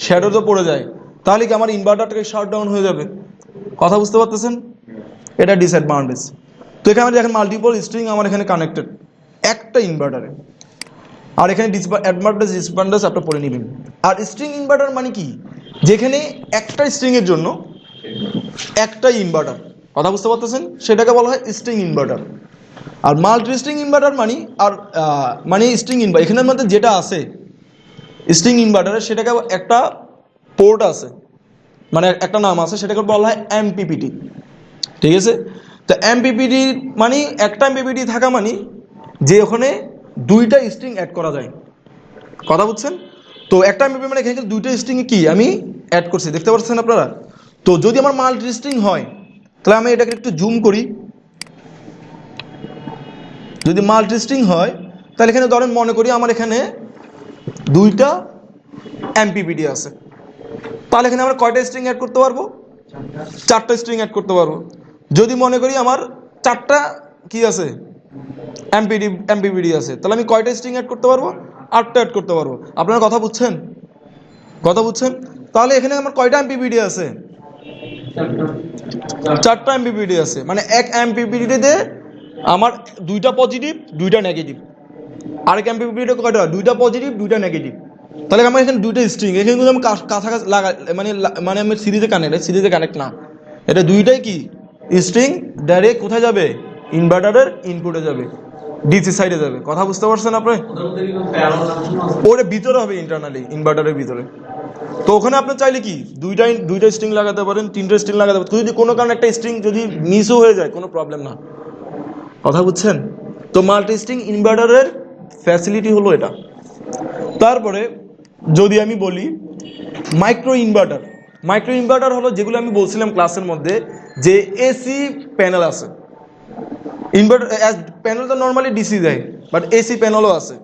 শ্যাডোতে পড়ে যায়, তাহলে কি আমার ইনভার্টারটাকে শাট ডাউন হয়ে যাবে। কথা বুঝতে পারতেছেন? এটা ডিসঅ্যাডভান্টেজ। তো এখানে দেখেন মাল্টিপল স্ট্রিং আমার এখানে কানেক্টেড একটা ইনভার্টারে, আর এখানে অ্যাডভান্টেজ ডিসঅ্যাডভান্টেজ আপনি পড়ে নেবেন। আর স্ট্রিং ইনভার্টার মানে কি, যেখানে একটা স্ট্রিংয়ের জন্য একটা ইনভার্টার, কথা বুঝতে পারতেছেন, সেটাকে বলা হয় স্ট্রিং ইনভার্টার। আর মাল্টি স্ট্রিং ইনভার্টার মানে মানে স্ট্রিং ইনভার্টার এখানের মধ্যে যেটা আছে স্ট্রিং ইনভার্টারে, সেটাকে একটা পোর্ট আছে, মানে একটা নাম আছে, সেটাকে বলা হয় এমপিপিটি। ঠিক আছে? তো এমপিপিটি মানে একটা এমপিপিটি থাকা মানে যে ওখানে দুইটা স্ট্রিং অ্যাড করা যায়। কথা বুঝছেন? তো একটা এমপিপিটি মানে এখানে দুইটা স্ট্রিং কি আমি অ্যাড করছি, দেখতে পাচ্ছেন আপনারা? তো যদি আমার মাল্টি স্ট্রিং হয়, তাহলে আমি এটাকে একটু জুম করি। যদি মাল্টি স্ট্রিং হয়, তাহলে এখানে ধরেন মনে করি আমার এখানে দুইটা এমপিপিটি আছে, তাহলে এখানে আমরা কয়টা স্ট্রিং অ্যাড করতে পারবো? চারটা স্ট্রিং অ্যাড করতে পারবো। যদি মনে করি আমার চারটা কি আছে, এমপিপিটি আছে, তাহলে আমি কয়টা স্ট্রিং অ্যাড করতে পারবো? 8টা অ্যাড করতে পারবো। আপনারা কথা বুঝছেন? কথা বুঝছেন? তাহলে এখানে আমার কয়টা এমপিপিটি আছে? 4টা এমপিপিটি আছে। মানে এক এমপিপিটিতে আমার দুইটা পজিটিভ দুইটা নেগেটিভ, আরেক এমপিপিটিতে কয়টা? দুইটা পজিটিভ দুইটা নেগেটিভ। তাহলে আমার এখানে দুইটা স্ট্রিং, এখানে কিন্তু আমি কাছাকাছি লাগা মানে আমি সিরিজে কানেক্ট না, এটা দুইটাই কি স্ট্রিং ডাইরেক্ট কোথায় যাবে? ইনভার্টারের ইনপুটে যাবে, ডিসি সাইডে যাবে। কথা বুঝতে পারছেন আপনি? ওর ভিতরে হবে, ইন্টারনালি ইনভার্টারের ভিতরে। তো ওখানে আপনি চাইলে কি দুইটা স্ট্রিং লাগাতে পারেন, 3টে স্ট্রিং লাগাতে পারেন। যদি কোনো কারণে একটা স্ট্রিং যদি মিসও হয়ে যায়, কোনো প্রবলেম না। কথা বুঝছেন? তো মাল্টি স্ট্রিং ইনভার্টারের ফ্যাসিলিটি হলো এটা। তারপরে যদি আমি বলি মাইক্রো ইনভার্টার হলো যেগুলো আমি বলছিলাম ক্লাসের মধ্যে, যে এসি প্যানেল আছে। ইনভার্টার প্যানেল তো নর্মালি ডিসি দেয়, বাট এসি প্যানেলও আছে।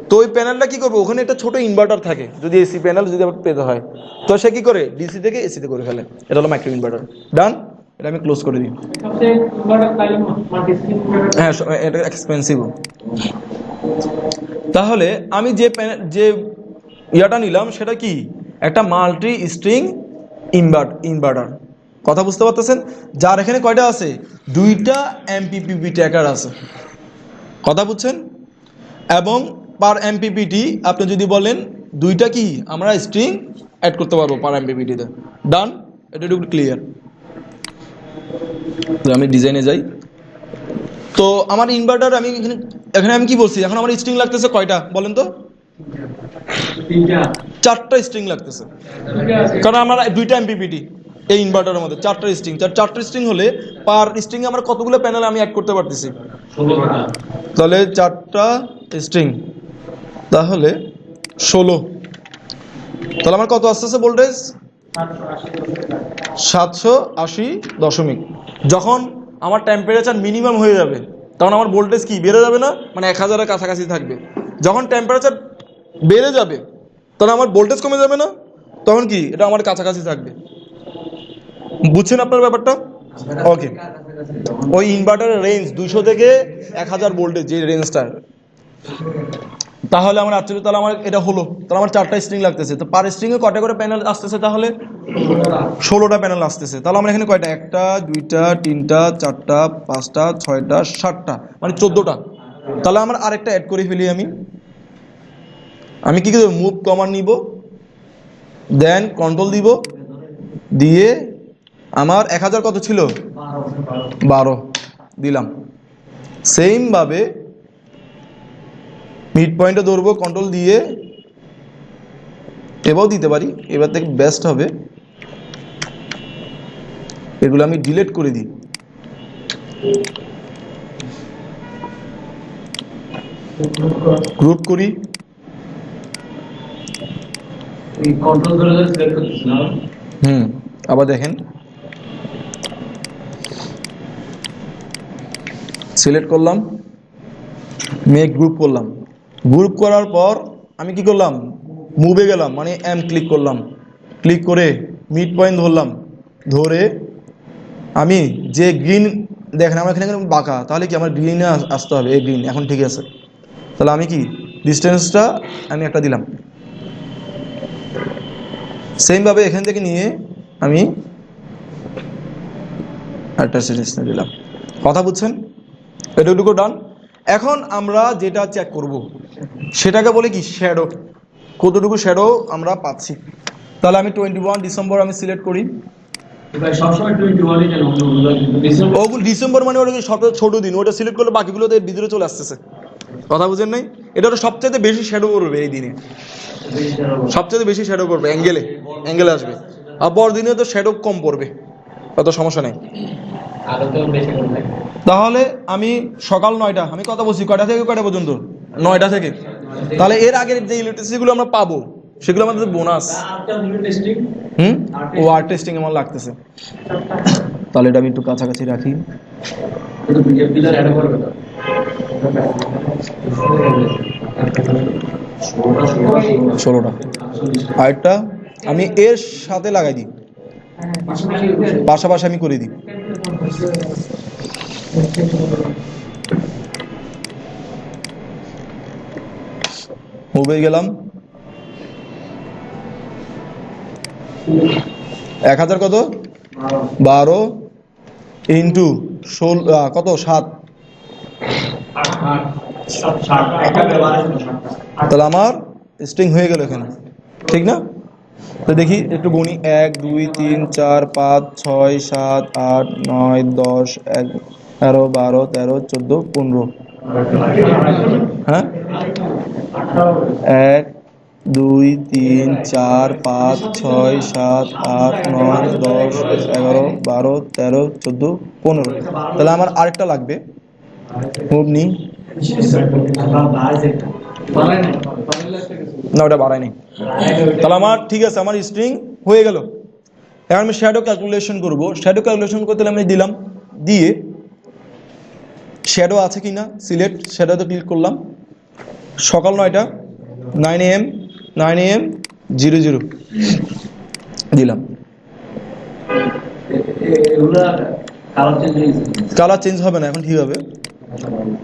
তো ওই প্যানেলটা কি করবে, ওখানে একটা ছোট ইনভার্টার থাকে, যদি এসি প্যানেল যদি আবার পেতে হয়, তো সে কি করে ডিসি থেকে এসিতে করে ফেলে। এটা হলো মাইক্রো ইনভার্টার। ডান, এটা আমি ক্লোজ করে দিই। হ্যাঁ, এটা এক্সপেন্সিভ। তাহলে আমি যে ইয়াটা নিলাম সেটা কি, একটা মাল্টি স্ট্রিং ইনভার্টার। কথা বুঝতে পারতেছেন? যার এখানে কয়টা আছে? দুইটা এমপিপিটি ট্র্যাকার আছে। কথা বুঝছেন? এবং পার এমপিপিটি আপনি যদি বলেন দুইটা কি আমরা স্ট্রিং অ্যাড করতে পারবো পার এমপিপিটিতে। ডান, এটা একটু ক্লিয়ার। আমি ডিজাইনে যাই। তো আমার ইনভার্টার আমি এখানে আমি কি বলছি, এখন আমার স্ট্রিং লাগতেছে কয়টা বলেন তো? 4টা স্ট্রিং লাগতেছে, কারণ আমার দুইটা এমপিপিটি এই ইনভার্টারের মধ্যে। 4টা স্ট্রিং হলে পার স্ট্রিং আমরা কতগুলো প্যানেল আমি অ্যাড করতে পারতেছি? 16টা। তাহলে 4টা স্ট্রিং, তাহলে 16। তাহলে আমার কত আসতেছে ভোল্টেজ? 780.। যখন আমার টেম্পারেচার মিনিমাম হয়ে যাবে, তখন আমার ভোল্টেজ কি বেড়ে যাবে না? মানে 1000-এর কাছাকাছি থাকবে। যখন টেম্পারেচার বেড়ে যাবে, তখন আমার ভোল্টেজ কমে যাবে না? তখন কি এটা আমার কাছাকাছি থাকবে। বুঝছেন আপনার ব্যাপারটা? ওকে। ওই ইনভার্টারের রেঞ্জ 200 থেকে 1000 ভোল্টেজ, যে রেঞ্জটা। তাহলে আমার অ্যাকচুয়ালি তাহলে আমার এটা হলো, তাহলে আমার 4টা স্ট্রিং লাগতেছে। তো পার স্ট্রিংয়ে কয়টা করে প্যানেল আসতেছে? তাহলে 16টা প্যানেল আসতেছে। তাহলে আমার এখানে কয়টা? 1টা 2টা 3টা 4টা 5টা 6টা 7টা, মানে 14টা। তাহলে আমার আরেকটা অ্যাড করে ফেলি। আমি কি করব? মুভ কমান্ড নিব, দেন কন্ট্রোল দিব, দিয়ে আমার 1000 কত ছিল? 12 দিলাম। সেম ভাবে মিড পয়েন্টে ধরবো, কন্ট্রোল দিয়ে এবারও দিতে পারি। এবার থেকে বেস্ট হবে এগুলো আমি ডিলিট করে দিই। গ্রুপ করি, কন্ট্রোল ধরে সিলেক্ট করতেছিলাম। আবার দেখেন সিলেক্ট করলাম, মেক গ্রুপ করলাম। গ্রুপ করার পর আমি কি করলাম? মুভে গেলাম, মানে এম ক্লিক করলাম। ক্লিক করে মিড পয়েন্ট ধরলাম, ধরে আমি যে গ্রিন দেখেন আমার এখানে বাঁকা, তাহলে কি আমার গ্রিনে আসতে হবে, এই গ্রিন এখন ঠিক আছে। তাহলে আমি কি ডিস্টেন্সটা আমি একটা দিলাম, সেমভাবে এখান থেকে নিয়ে আমি একটা সিরিজ দিলাম। কথা বুঝছেন? এটুকু ডান। এখন আমরা যেটা চেক করব সেটাকে বলে কি শ্যাডো, কতটুকু শ্যাডো আমরা পাচ্ছি। তাহলে আমি 21 ডিসেম্বর আমি সিলেক্ট করি। ভাই সবসময় 21 কেন অন্যগুলো ডিসেম্বর? ওগুলো ডিসেম্বর মানে ওটা সবচেয়ে ছোট দিন, ওটা সিলেক্ট করলে বাকিগুলো এর ভিতরে চলে আসতেছে। কথা বুঝেন নাই? এটা হলো সবচেয়ে বেশি শ্যাডো করবে এই দিনে, সবচেয়ে বেশি শ্যাডো করবে, অ্যাঙ্গেলে আসবে। আর পর দিনে তো শ্যাডো কম পড়বে, অত সমস্যা নেই। আরো তো বেশি করে থাকে। তাহলে আমি সকাল 9টা, আমি কথা বলছি কয়টা থেকে কয়টা পর্যন্ত? 9টা থেকে। তাহলে এর আগের যে ইলেকট্রিসিটিগুলো আমরা পাবো সেগুলো আমাদের বোনাস। টেস্টিং ও আর টেস্টিং আমার লাগতেছে, তাহলে এটা আমি একটু কাছাকাছি রাখি। কিন্তু পিলার অ্যাড করবে তো 16টা। আরেকটা আমি এর সাথে লাগাই দিই, পাশাপাশি আমি করে দিই। মুভে গেলাম, 1000 কত 12 ইন্টু 16 কত 7, তাহলে আমার স্ট্রিং হয়ে গেল এখানে, ঠিক না? তো দেখি একটু গুনি, 1 2 3 4 5 6 7 8 9 10 11 12 13 14 15। হ্যাঁ 1 2 3 4 5 6 7 8 9 10 11 12 13 14 15। তাহলে আমার আরেকটা লাগবে, মুভ নি না, ওটা বাড়ায়নি। তাহলে আমার ঠিক আছে, আমার স্ট্রিং হয়ে গেল। এখন আমি শ্যাডো ক্যালকুলেশন করব। শ্যাডো ক্যালকুলেশন করতে আমি দিলাম, দিয়ে শ্যাডো আছে কি না সিলেক্ট, শ্যাডোতে ক্লিক করলাম। সকাল 9টা 9 AM 00 দিলাম। কালার চেঞ্জ হবে না, এখন ঠিক হবে।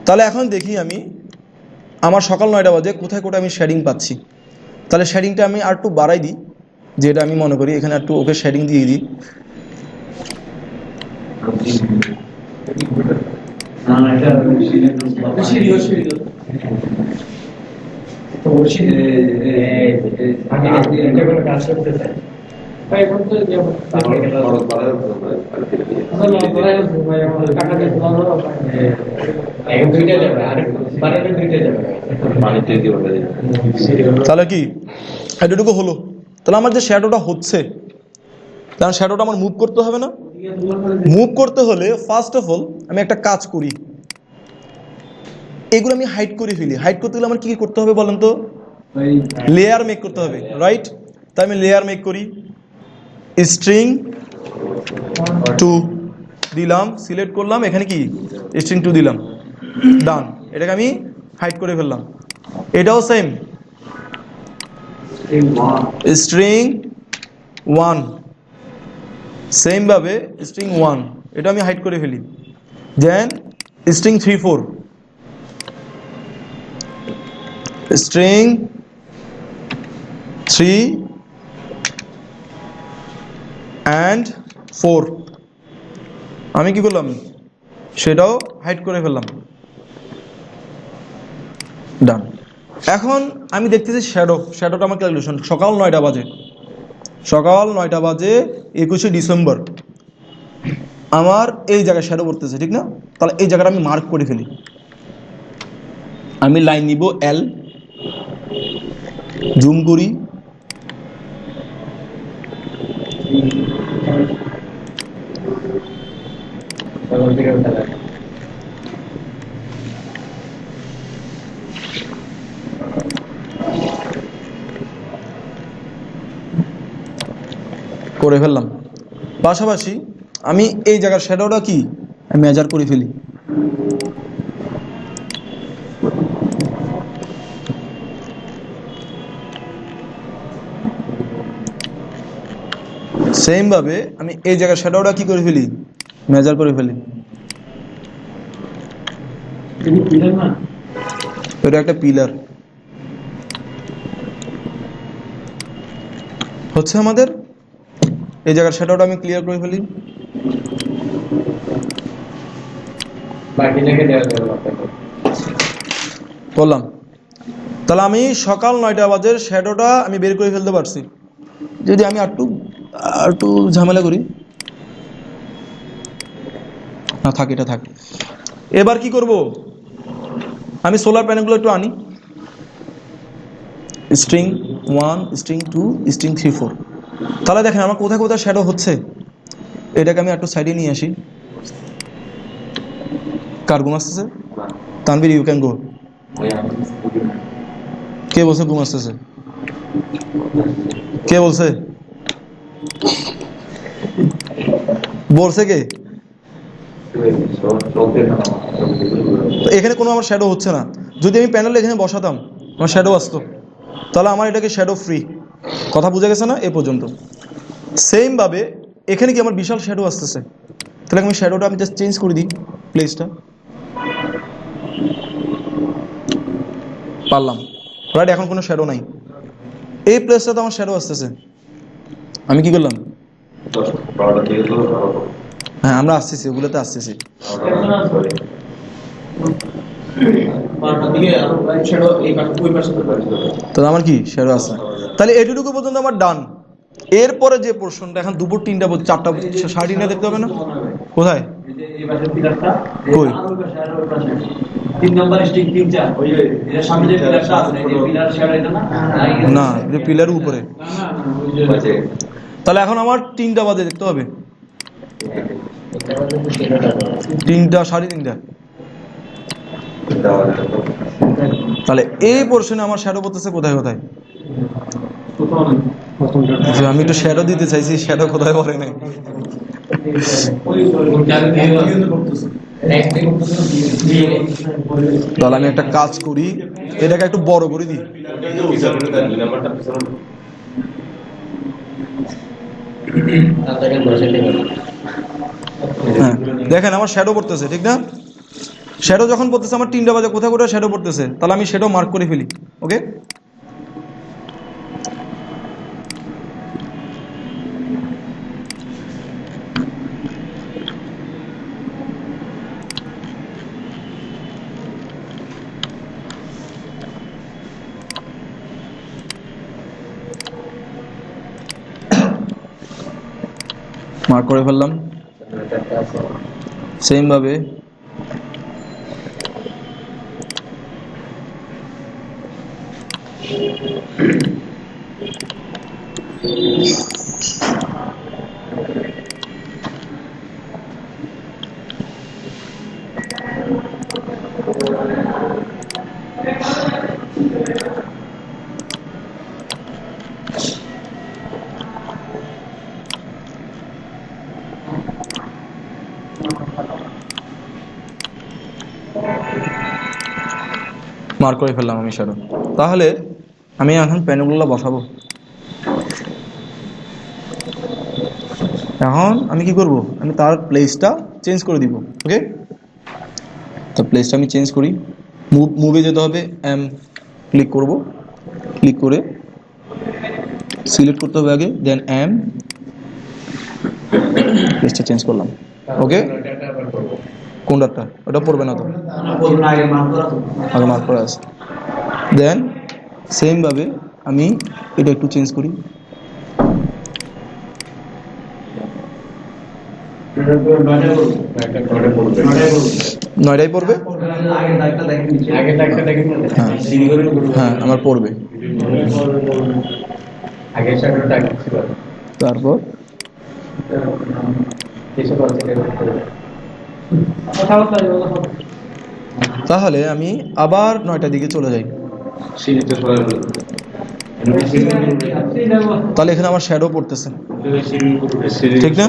তাহলে এখন দেখি আমি আমার সকাল 9টা বাজে কোথায় কোথায় আমি শেডিং পাচ্ছি। তাহলে শেডিংটা আমি আর একটু বাড়াই দিই, যেটা আমি মনে করি এখানে একটু ওকে শেডিং দিয়ে দিই। তাহলে কি এতটুকু হলো? তাহলে আমার যে শ্যাডোটা হচ্ছে, কারণ শ্যাডোটা আমার মুভ করতে হবে না? মুভ করতে হলে ফার্স্ট অফ অল আমি একটা কাজ করি, এগুলো আমি হাইড করে ফেলি। হাইড করতে গেলে আমার কি করতে হবে বলেন তো? লেয়ার মেক করতে হবে, রাইট? তাই আমি লেয়ার মেক করি, স্ট্রিং 2 দিলাম, সিলেক্ট করলাম, এখানে কি স্ট্রিং 2 দিলাম, ডান। এটাকে আমি হাইড করে ফেললাম। এটাও সেম, স্ট্রিং 1 সেম ভাবে স্ট্রিং 1 এটা আমি হাইড করে ফেলি। দেন স্ট্রিং 3 4, স্ট্রিং 3 and 4 আমি কি করলাম, সেটাও হাইড করে ফেললাম, ডান। এখন আমি দেখতেছি শ্যাডোটা আমার ক্যালকুলেশন সকাল 9টা বাজে, সকাল 9টা বাজে 21শে ডিসেম্বর আমার এই জায়গায় শ্যাডো পড়তেছে, ঠিক না? তাহলে এই জায়গাটা আমি মার্ক করে ফেলি। আমি লাইন নিব L, জুম করি, করে ফেললাম। পাশাপাশি আমি এই জায়গার শ্যাডোটা কি আমি মেজার করে ফেলি। সেম ভাবে আমি এই জায়গার শ্যাডোটা কি করে ফেলি, মেজার করে ফেলি। এটা একটা পিলার হচ্ছে আমাদের, এই জায়গার শ্যাডোটা আমি ক্লিয়ার করে ফেলি। বললাম তাহলে আমি সকাল 9টা বাজে শ্যাডোটা আমি বের করে ফেলতে পারছি। যদি আমি একটু ঝামেলা করি, না থাক, এটা থাক। এবার কি করব, আমি সোলার প্যানেলগুলো একটু আনি, স্ট্রিং 1, স্ট্রিং 2, স্ট্রিং 3, 4। তাহলে দেখেন আমার কোথায় কোথায় শ্যাডো হচ্ছে। এটাকে আমি একটু সাইডে নিয়ে আসি। কার ঘুম আসতেছে? Tanvir, you can go. কে বলছে ঘুম আসতেছে? কে বলছে? বলছে কে? এখানে কোনো আমার শ্যাডো হচ্ছে না। যদি আমি প্যানেল এখানে বসাতাম আমার শ্যাডো আসতো, তাহলে আমার এটাকে শ্যাডো ফ্রি। কথা বুঝে গেছে না এ পর্যন্ত? সেম ভাবে এখানে কি আমার বিশাল শ্যাডো আসতেছে, তাহলে আমি শ্যাডোটা আমি জাস্ট চেঞ্জ করে দিই প্লেসটা। পারলাম, রাইট? এখন কোনো শ্যাডো নাই, এই প্লেসটাতে আমার শ্যাডো আসতেছে। আমি কি করলাম? হ্যাঁ, আমরা আসতেছি, ওগুলোতে আসতেছি। তাহলে আমার কি শ্যাডো আছে? তাহলে এটুকু পর্যন্ত আমার ডান। এরপরে যে পোর্শনটা, এখন দুপুর 3টা 4টা 3:30 দেখতে হবে না? কোথায়? কই? 3 নাম্বার স্টিক 3 4 ওই এর সামনে যে পিলারটা আছে, এই পিলার শ্যাডো এটা না? না, এটা পিলারের উপরে। তাহলে এখন আমার 3টা বাজে দেখতে হবে, 3টা 3:30। তাহলে এই পোর্শনে আমার শ্যাডো পড়তেছে কোথায় কোথায়? আমি একটু শ্যাডো দিতে চাইছি, শ্যাডো কোথায় পড়ে নাই। তাহলে আমি একটা কাজ করি, এটাকে একটু বড় করে দিই। হ্যাঁ, দেখেন আমার শ্যাডো পড়তেছে, ঠিক না? শ্যাডো যখন পড়তেছে আমার 3টা বাজে কোথায় কোথায় শ্যাডো পড়তেছে, তাহলে আমি শ্যাডো মার্ক করে ফেলি। ওকে, মার্ক করে ফেললাম। সেম ভাবে মার্ক করে ফেললাম আমি শ্যাডো। তাহলে আমি এখন প্যানেলগুলো বসাবো। এখন আমি কি করব, আমি তার প্লেসটা চেঞ্জ করে দিব। ওকে, তো প্লেসটা আমি চেঞ্জ করি। মুভে যেতে হবে, ক্লিক করব, ক্লিক করে সিলেক্ট করতে হবে আগে, দেন প্লেসটা চেঞ্জ করলাম। ওকে, কোনটা? ওটা পড়বে না তো, আগে মার্ক করা আছে। দেন সেম ভাবে আমি এটা একটু চেঞ্জ করি। নয়টাই পড়বে। হ্যাঁ, আমার পড়বে। তারপর তাহলে আমি আবার 9টার দিকে চলে যাই। তাহলে এখানে আমার শ্যাডো পড়তেছে, ঠিক না?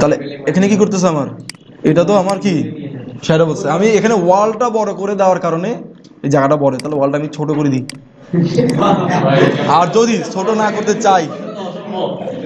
তাহলে এখানে কি করতেছে আমার, এটা তো আমার কি শ্যাডো বলছে। আমি এখানে ওয়ালটা বড় করে দেওয়ার কারণে এই জায়গাটা বড়, তাহলে ওয়ালটা আমি ছোট করে দিই। আর যদি ছোট না করতে চাই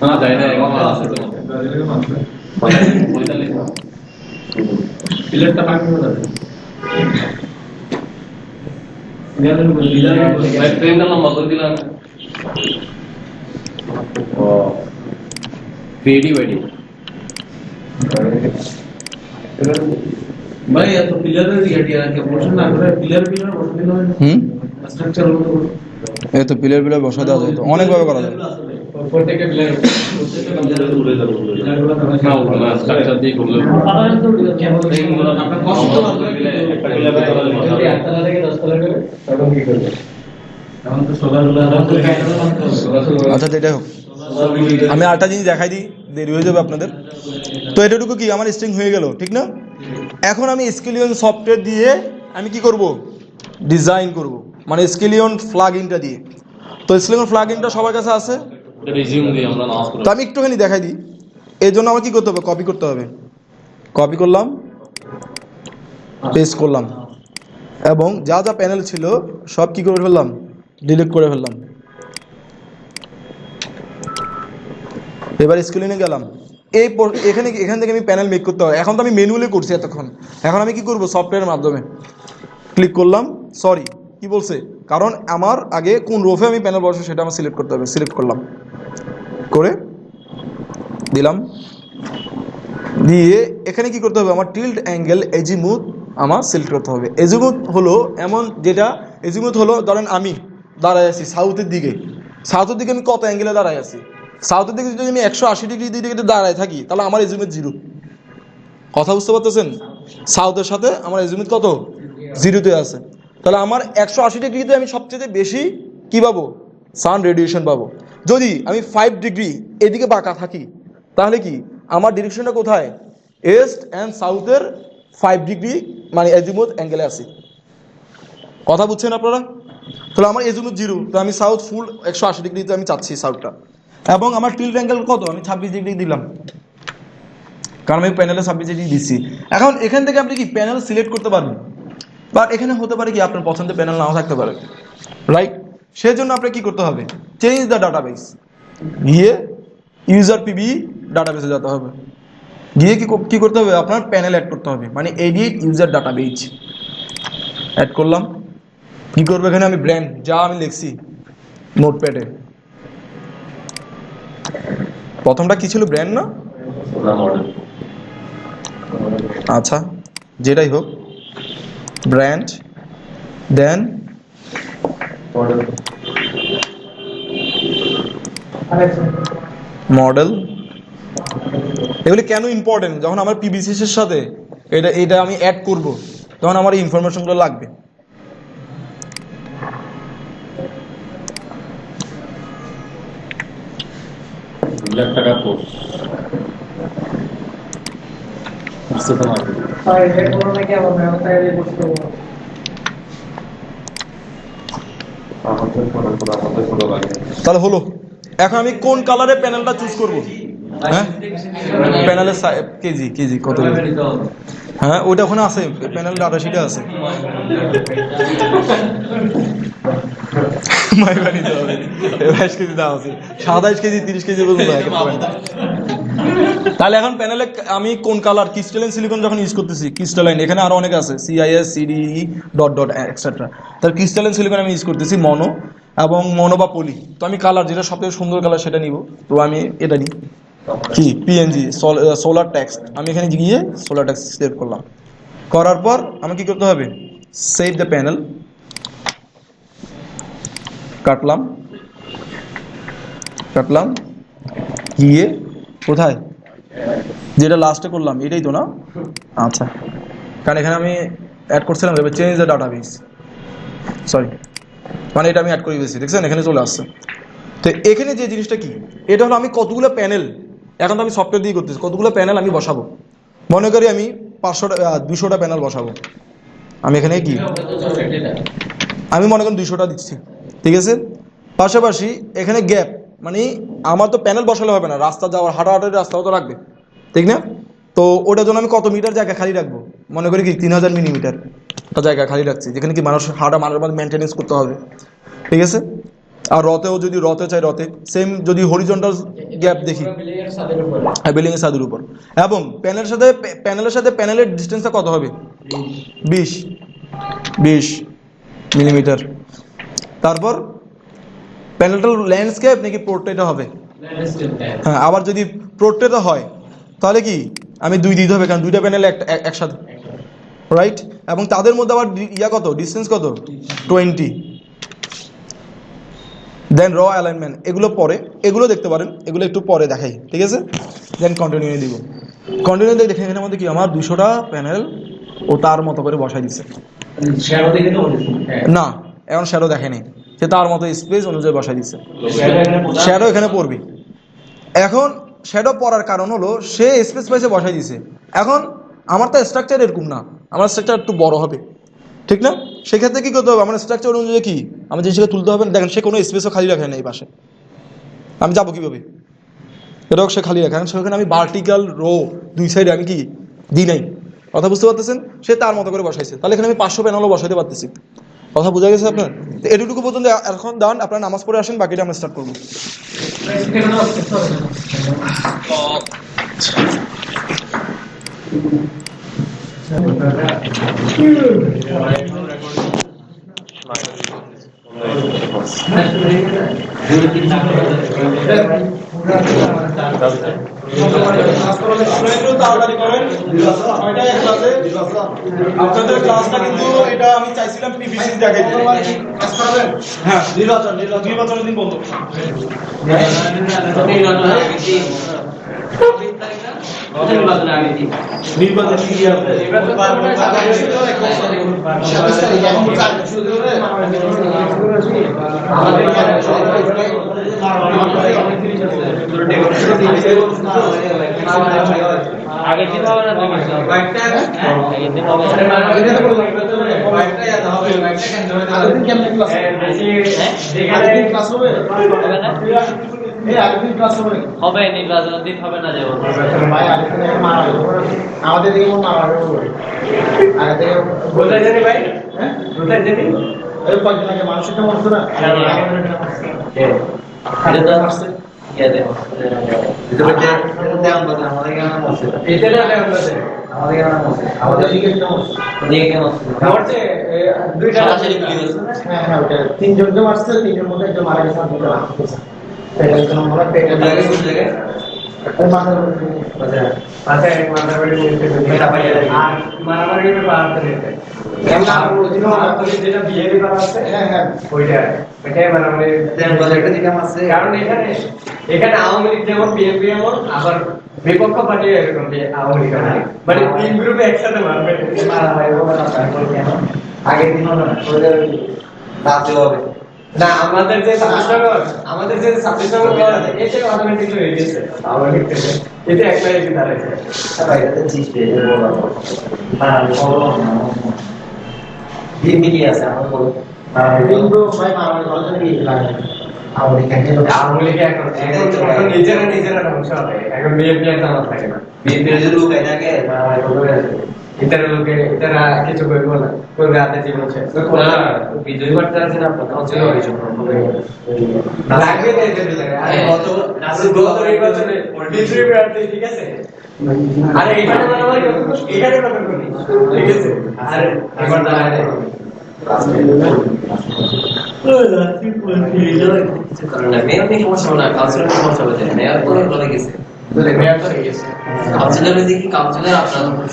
না যাই না এখন আছে তো প্লেয়ারটা পাক করে দাও ট্রেনটা লম্বা করে দিলাম ও রেডি রেডি ভাই এত প্লেয়ারের ইয়ে বসে না করে প্লেয়ার বসে দিলে স্ট্রাকচার হলো এই তো প্লেয়ার বসা দেওয়া যায় তো অনেকভাবে করা যায়। প্রত্যেকটা প্লেয়ার উড়ে যাবে না ওগুলো স্ট্রাকচার দিয়ে করলে আপনার কষ্ট লাগবে যদি 8 তলা থেকে 10 তলা করে তখন কি করবে এখন তো সোলারগুলো আচ্ছা তো এটাই হোক, আমি আরেকটা জিনিস দেখাই দিই, দেরি হয়ে যাবে আপনাদের। তো এটাটুকু কি আমার স্ট্রিং হয়ে গেল, ঠিক না? এখন আমি স্কেলিয়ন সফটওয়্যার দিয়ে আমি কি করব, ডিজাইন করব, মানে স্কেলিয়ন প্লাগইনটা দিয়ে। তো স্কেলিয়ন প্লাগইনটা সবার কাছে আছে, রিজিউম দিয়ে আমরা নাচ করব। তো আমি একটুখানি দেখাই দিই। এর জন্য আমার কি করতে হবে, কপি করতে হবে। কপি করলাম, পেস্ট করলাম, এবং যা যা প্যানেল ছিল সব কি করে ফেললাম, ডিলিট করে ফেললাম। এবার স্কেলিয়নে গেলাম, এখান থেকে আমি প্যানেল মেক করতে হবে। এখন তো আমি ম্যানুয়ালি করছি এতক্ষণ, এখন আমি কি করব, সফটওয়্যারের মাধ্যমে ক্লিক করলাম। সরি, কি বলছে, কারণ আমার আগে কোন রোফে আমি প্যানেল বসাবো সেটা আমার সিলেক্ট করতে হবে। সিলেক্ট করলাম, করে দিলাম, দিয়ে এখানে কি করতে হবে, আমার টিল্ট অ্যাঙ্গেল এজিমুথ আমার সিলেক্ট করতে হবে। এজিমুথ হলো এমন যেটা, এজিমুথ হলো ধরেন আমি দাঁড়ায় আছি সাউথের দিকে, সাউথের দিকে আমি কত অ্যাঙ্গেলে দাঁড়ায় আছি, সাউথের দিকে যদি আমি 180 ডিগ্রি দিকে দাঁড়ায় থাকি তাহলে আমার এজিমুথ 0। কথা বুঝতে পারতেছেন? সাউথের সাথে আমার এজিমুথ কত, 0-তে আছে। তাহলে আমার 180 ডিগ্রিতে আমি সবচেয়ে বেশি কি পাবো, সান রেডিয়েশন পাবো। যদি আমি 5 ডিগ্রি এদিকে বাঁকা থাকি তাহলে কি আমার ডিরেকশনটা কোথায়, ইস্ট অ্যান্ড সাউথের 5 ডিগ্রি মানে এজিমুথ অ্যাঙ্গেলে আছে। কথা বুঝছেন আপনারা? তাহলে আমার এজিমুথ 0, তো আমি সাউথ ফুল 180 ডিগ্রিতে আমি চাচ্ছি সাউথটা। এবং আমার টিল্ট অ্যাঙ্গেল কত, আমি 26 ডিগ্রি দিলাম, কারণ আমি প্যানেলে 26 ডিগ্রি দিচ্ছি। এখন এখান থেকে আপনি কি প্যানেল সিলেক্ট করতে পারবেন, বাট এখানে হতে পারে কি আপনার পছন্দের প্যানেল নাও থাকতে পারে, রাইট? সেই জন্য আপনাকে কি করতে হবে, চেঞ্জ দ্য ডাটাবেস, গিয়ে ইউজার পিবি ডাটাবেসে যেতে হবে, গিয়ে কি করতে হবে, আপনার প্যানেল অ্যাড করতে হবে, মানে এডিট ইউজার ডাটাবেস অ্যাড করলাম। কি করবো, এখানে আমি ব্র্যান্ড যা আমি লিখছি নোটপ্যাডে, প্রথমটা কি ছিল, ব্র্যান্ড না? আচ্ছা যেটাই হোক, ব্র্যান্ড, দেন মডেল। এগুলি কেন ইম্পর্টেন্ট, যখন আমার পিবিসিসের সাথে এটা আমি অ্যাড করব তখন আমার এই ইনফরমেশনগুলো লাগবে। টাকা কোর্স তাহলে হলো, এখন আমি কোন কালারের প্যানেলটা চুজ করব, হ্যাঁ প্যানেলের কেজি কত, হ্যাঁ ওইটা ওখানে আছে, প্যানেল ডাটা শিটে আছে। মাইবা নিতে হবে, 22 কেজি দাম আছে, 27 কেজি 30 কেজি পর্যন্ত। তাহলে এখন প্যানেলে আমি কোন কালার, ক্রিস্টালাইন সিলিকন যখন ইউজ করতেছি, ক্রিস্টালাইন এখানে আরো অনেক আছে, CIS CDE ডট এক্সেট্রা। তাহলে ক্রিস্টালাইন সিলিকন আমি ইউজ করতেছি মনো এবং মনো বা পলি। তো আমি কালার যেটা সবথেকে সুন্দর কালার সেটা নিব, তো আমি এটা নিই কি PNG সোলার টেক্সট। আমি এখানে গিয়ে সোলার টেক্সট সিলেক্ট করলাম, করার পর আমি কি করতে হবে, সেভ দ্য প্যানেল, কাটলাম গিয়ে কোথায়, যেটা লাস্টে করলাম এটাই তো না, আচ্ছা কারণ এখানে আমি অ্যাড করছিলাম চেঞ্জ দ্য ডাটাবেস, সরি মানে এটা আমি অ্যাড করে দিয়েছি, দেখছেন এখানে চলে আসছে। তো এখানে যে জিনিসটা কি, এটা হলো আমি কতগুলো প্যানেল, এখন তো আমি সফটওয়্যার দিয়ে করতেছি, কতগুলো প্যানেল আমি বসাবো, মনে করি আমি 200টা প্যানেল বসাবো। আমি এখানে কি, আমি মনে করেন 200টা দিচ্ছি, ঠিক আছে। পাশাপাশি এখানে গ্যাপ, মানে আমার তো প্যানেল বসালে হবে না, রাস্তা যাওয়ার হাঁটাহাঁটির রাস্তাও তো রাখবে, ঠিক না? তো ওটার জন্য আমি কত মিটার জায়গা খালি রাখবো, মনে করি কি 3000 মিলিমিটার জায়গা খালি রাখছি, যেখানে কি মানুষ মানার মধ্যে মেনটেনেন্স করতে হবে, ঠিক আছে। আর রথেও যদি রথে চাই রথে সেম, যদি হরিজন্টাল গ্যাপ দেখি বিল্ডিংয়ের ছাদের উপরে বিল্ডিং এর ছাদের উপর, এবং প্যানেলের সাথে প্যানেলের ডিস্টেন্সটা কত হবে? 20 মিলিমিটার। তারপর প্যানেলটার ল্যান্ডস্কেপ নাকি পোর্ট্রেটে হবে? হ্যাঁ, আবার যদি পোর্ট্রেটে হয় তাহলে কি আমি 2 দিতে হবে, কারণ দুইটা প্যানেল একসাথে, রাইট? এবং তাদের মধ্যে আবার কত, ডিস্টেন্স কত? 20। দেন র অ্যালাইনমেন্ট, এগুলো পরে, এগুলো দেখতে পারেন, এগুলো একটু পরে দেখাই, ঠিক আছে? দেন কন্টিনিউ দিব। কন্টিনিউ দেখে এখানের মধ্যে কি আমার 200টা প্যানেল ও তার মতো করে বসাই দিচ্ছে। শ্যাডো দেখে তো না, এখন শ্যাডো দেখে নেই, সে তার মতো স্পেস অনুযায়ী বসাই দিচ্ছে। শ্যাডো এখানে পড়বি। এখন শ্যাডো পড়ার কারণ হলো সে স্পেস পাইসে বসাই দিছে। এখন আমার তো স্ট্রাকচার এরকম না, আমার স্ট্রাকচার একটু বড় হবে, ঠিক না? সেক্ষেত্রে কি করতে হবে, আমার স্ট্রাকচার অনুযায়ী কি আমার জিনিসটাকে তুলতে হবে। দেখেন সে কোনো স্পেসও খালি রাখে না এই পাশে, আমি যাবো কীভাবে? এটাও সে খালি রাখে, সেখানে আমি ভার্টিক্যাল রো 2 সাইডে আমি কি দিই নাই। কথা বুঝতে পারতেছেন? সে তার মতো করে বসাইছে, তাহলে এখানে আমি 500 প্যানেলও বসাইতে পারতেছি। কথা বোঝা গেছে আপনার? তো এটুকু পর্যন্ত এখন দান, আপনারা নামাজ পড়ে আসেন, বাকিটা আমরা স্টার্ট করবো। আপনাদের ক্লাসটা কিন্তু এটা আমি চাইছিলাম পিপিসি দেখাই দিতে। হ্যাঁ, নির্বাচনের দিন বন্ধ। নির্বাচন কি আছে? আগের দিন হবে না, আগের দিন হবে হবে নির্বাচনের দিন হবে না, যেমন আমাদের দিকে আগে থেকে কোথায় জানি ভাই, হ্যাঁ কোথায় জানি ওই কয়েকদিন আগে মানুষটা মরতো না, আমাদের দিকে তিনজনকে মারছে, তিনজন মধ্যে একজন মারা গেছে, কারণ এখানে আওয়ামী লীগ যেমন বিএনপি এমন, আবার বিপক্ষ পার্টি এরকম আওয়ামী লীগ, মানে 3 গ্রুপে একসাথে মারবে। আগের দিন হবে না, আমাদের যে 26 নম্বর এটা অটোমেটিক হয়ে গেছে আওয়ামী লীগ থেকে, এটা একলাই এসে দাঁড়াইছে। কিন্তু ভাই মারামারি করার জন্য কি লাগে? আওয়ামী লীগ এখন নিজেরা ধ্বংস হবে, এখন বিএনপি আর জামাত থাকে না। ইতারা লোকে ইতারা কিছু করবো না, করবে হাতে জীবন শেষ। বিজয় করতে আছেন আপনার কাউন্সিলর লাগবে না, এটা লাগে। আরে গত নির্বাচনে বিজয় প্রার্থী, ঠিক আছে? আরে এখানে মারামারি করতে, এখানে কথা বলি, ঠিক আছে? আর এবার দাঁড়ায় দেখো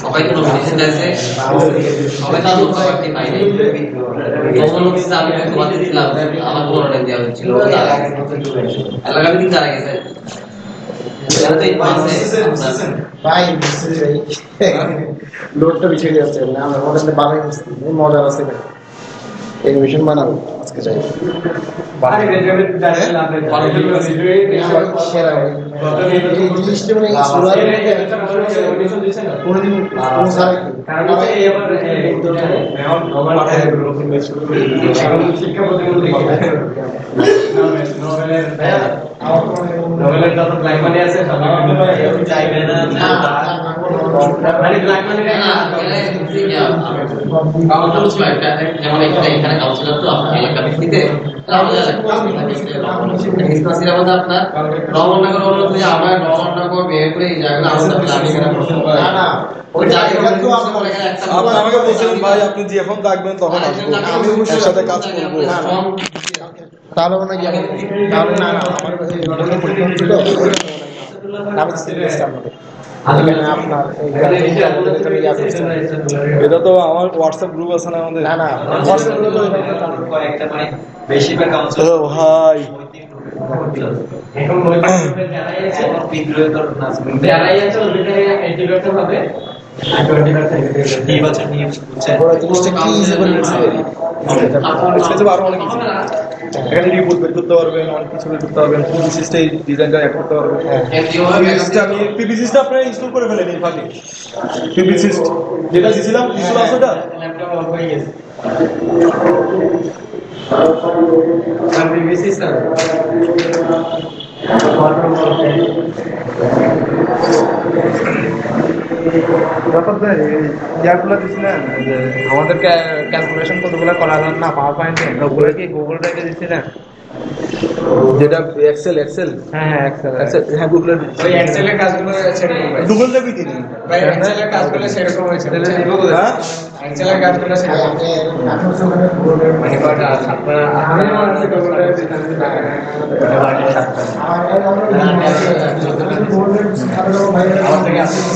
সবাই তো নমিনেশন দিয়েছে, সবাই তো লোকসভাটি পাইনি। আমি তোমাদের দিলাম, আমার পুনরায় দেওয়া হচ্ছিল, এলাকা দিন যারা গেছে ভাই লোডটা বিছিয়ে যাচ্ছে, আমরা আমাদের বানাই মজা আছে, এনিমেশন বানাবো আজকে চাই। নোবেলের যত ব্ল্যাক মানি আছে চাইবে না, যেমন এখানে কাউন্সিলর তো আপনার এলাকা ভিত্তিতে আমাদের আপনার রমনগর আমরা রমনগর বিয়ে করে এই জায়গাগুলো আমাদের আমি এখানে পছন্দ করি না না ওই জায়গাগুলো তো আমরা আপনি আমাকে বলছিলেন ভাই আপনি যখন ডাকবেন তখন আসবো একসাথে কাজ করবো তাহলে মনে হয় তাহলে না না আমার বলে পরীক্ষা ছিল আমি সিরিয়াসটা আমাদের আপনার এটা তো আমার হোয়াটসঅ্যাপ গ্রুপ আছে না আমাদের না না হোয়াটসঅ্যাপে তো কয়েকটা মানে বেশিরভাগ কাউন্সিল ও ভাই এখন বিদ্রোহ তো যারাই আছে ওদের 80% হবে আর 20% নির্বাচন নিয়ে বুঝছেন ওরা জিনিসটা কি হিসেবে নিচ্ছে আরো অনেক কিছু এখানে রিপোর্ট বের করতে পারবেন অনেক কিছু বের করতে পারবেন পিপিসিসটা এই ডিজাইনটা অ্যাড করতে পারবেন পিপিসিসটা আপনি ইনস্টল করে ফেলেন এই ফাঁকে পিপিসিস যেটা দিছিলাম ইনস্টল আছে ওটা ল্যাপটপ অফ হয়ে গেছে আর বিবিসি স্যার ইয়ারগুলো দিছিলেন যে আমাদের ক্যালকুলেশন কতগুলো করা হল না পাওয়ার পয়েন্টে ওগুলো কি গুগল ড্রাইভে দিছিলেন যেটা এক্সেল এক্সেল হ্যাঁ হ্যাঁ এক্সেল এক্সেল হ্যাঁ গুগল ওই এক্সেলের কাজগুলো সেরকম গুগল ড্রাইভে দিন ভাই এক্সেলের কাজগুলো সেরকম হয়েছে হ্যাঁ এক্সেলের কাজগুলো সেরকম মানে কয়টা আপনারা আমার থেকে আসছে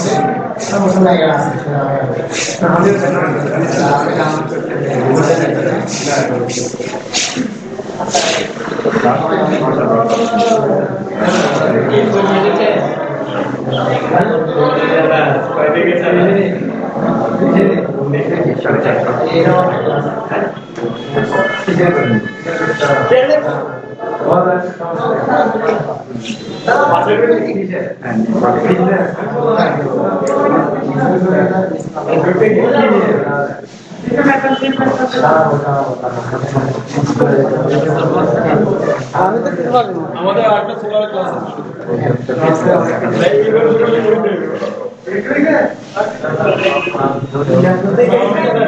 আমাদের আরেকটা সোলার ক্লাস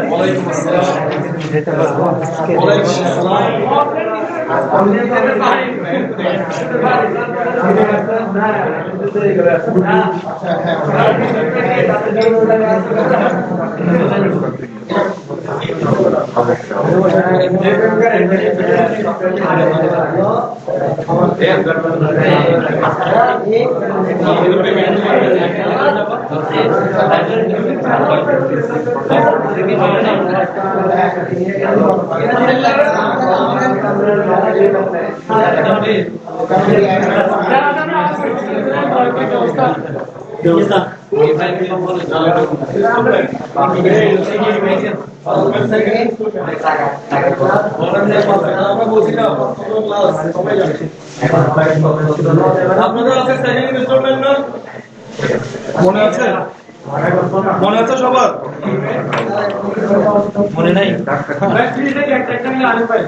ওয়ালাইকুম আপনাদের আছে সেকেন্ড ইনস্টলমেন্ট না মনে আছে মনে আছে সবার মনে নাই ভাই প্লিজ একটা একটা মিলে আনে ভাই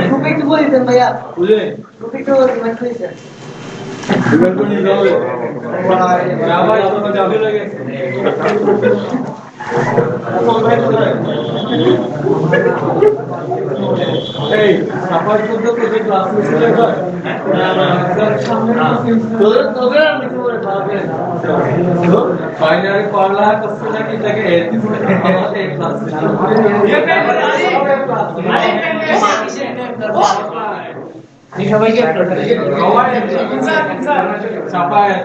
গ্রুপে একটু বলে দেন ভাইয়া বুঝলে গ্রুপে একটু রিমাইন্ড করে দেন ইভেন্ট করে নিয়ে যাবে না ভাই আপনারা যাবে লাগে এই আমার মধ্যে প্রজেক্ট ক্লাস মিছিল হয় তোদের আর কিছু করে পাবে ফাইনালি পড়লা করতে নাকি তাকে আমাদের ক্লাস সবাইকে চাপায় আর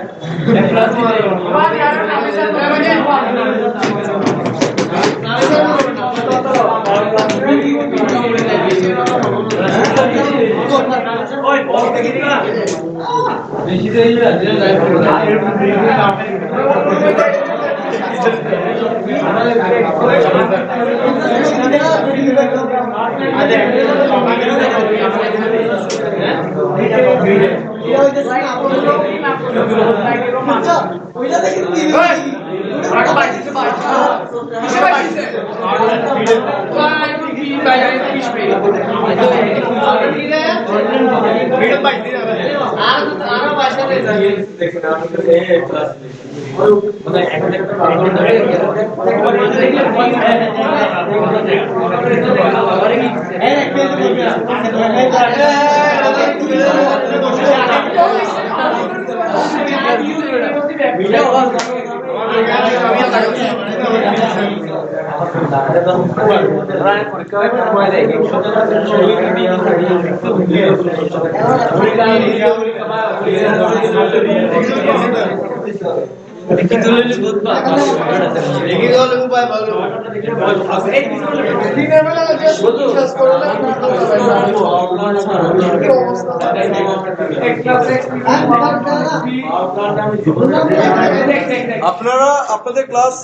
আপনারা আপনাদের ক্লাস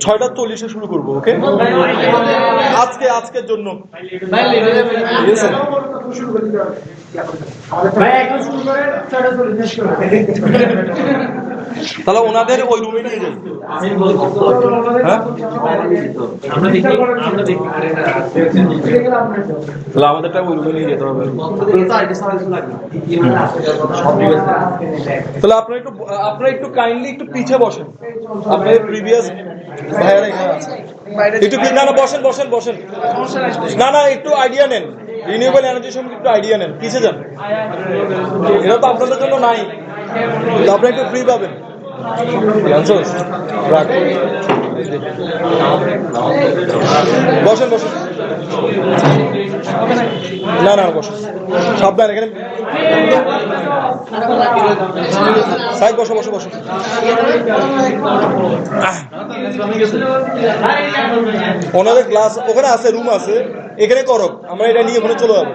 6:40 শুরু করবো, ওকে? আজকের জন্য ঠিক আছে? তাহলে ওনাদের ওই রুমে নিয়ে যাই। হ্যাঁ, তাহলে আমাদেরটা ওই রুমে নিয়ে যেতে হবে। তাহলে আপনারা একটু কাইন্ডলি একটু পিছে বসেন। আপনাদের প্রিভিয়াস ভাইয়ারা এখানে আছে, একটু না বসেন। না একটু আইডিয়া নেন, রিনিউয়েবল এনার্জি সম্পর্কে একটু আইডিয়া নেন। পিছে যান, এটা তো আপনাদের জন্য নাই, আপনারা একটু ফ্রি পাবেন। বসেন না বসেন, সাবধান এখানে সাইড বসো। ওনাদের ক্লাস ওখানে আছে, রুম আছে, এখানে করো, আমরা এটা নিয়ে ওখানে চলে যাবো।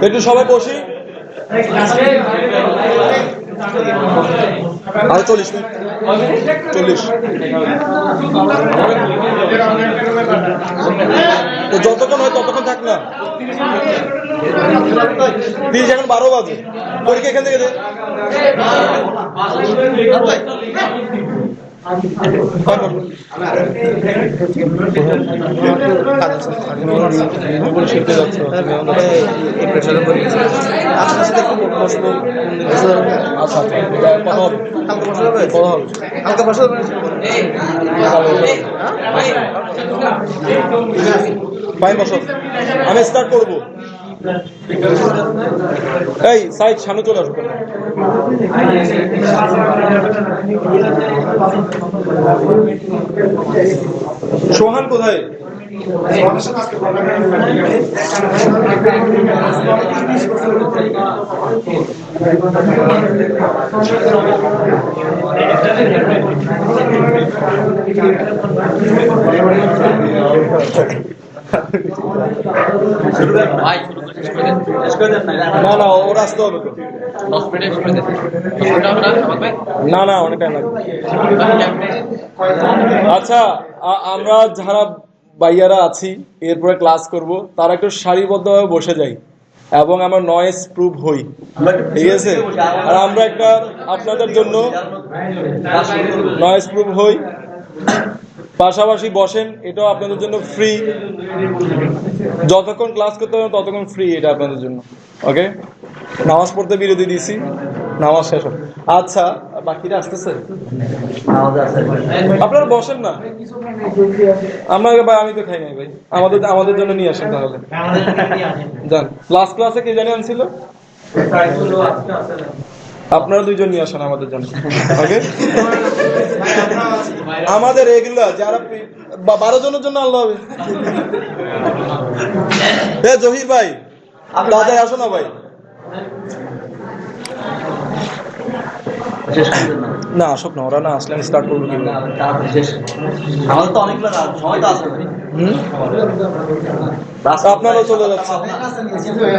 একটু সবাই বসি, আর 40 মিনিট 40 তো যতক্ষণ হয় ততক্ষণ থাক না। প্লিজ, এখন 12 বাজে, পরীক্ষা এখান থেকে দে। শিখতে যাচ্ছ আমি স্টার্ট করবো। এই সাইড সামনে চলে আসবো। সোহান কোথায়? না ওরা আসতে হবে তো। না অনেক টাইম লাগবে। আচ্ছা, আমরা যারা ভাইয়ারা আছি এরপরে ক্লাস করব, তারা একটু সারিবদ্ধভাবে বসে যাই এবং আমরা নয়েজ প্রুফ হই, ঠিক আছে? আর আমরা একটা আপনাদের জন্য নয়েজ প্রুফ হই, পাশাপাশি বসেন, এটাও আপনাদের জন্য ফ্রি। যতক্ষণ ক্লাস করতে হবে ততক্ষণ ফ্রি, এটা আপনাদের জন্য, ওকে? নামাজ পড়তে বিরতি দিছি, নামাজ শেষ হবে। আচ্ছা, বাকিরা আসতেছে, আপনারা বসেন না। আমি তো খাই নাই ভাই, আমাদের জন্য নিয়ে আসেন তাহলে। যান, লাস্ট ক্লাসে কে জানি আনছিল? আপনারা দুইজন নিয়ে আসেন আমাদের জন্য, ওকে? আমাদের এগুলো যারা 12 জনের জন্য আনলো হবে। জহির ভাই, দাদাই আসো না ভাই। না আসুক না, ওরা না আসলে আমি স্টার্ট করবো। আমাদের তো অনেকগুলো সময় তো আছে। আপনারাও চলে যাচ্ছে।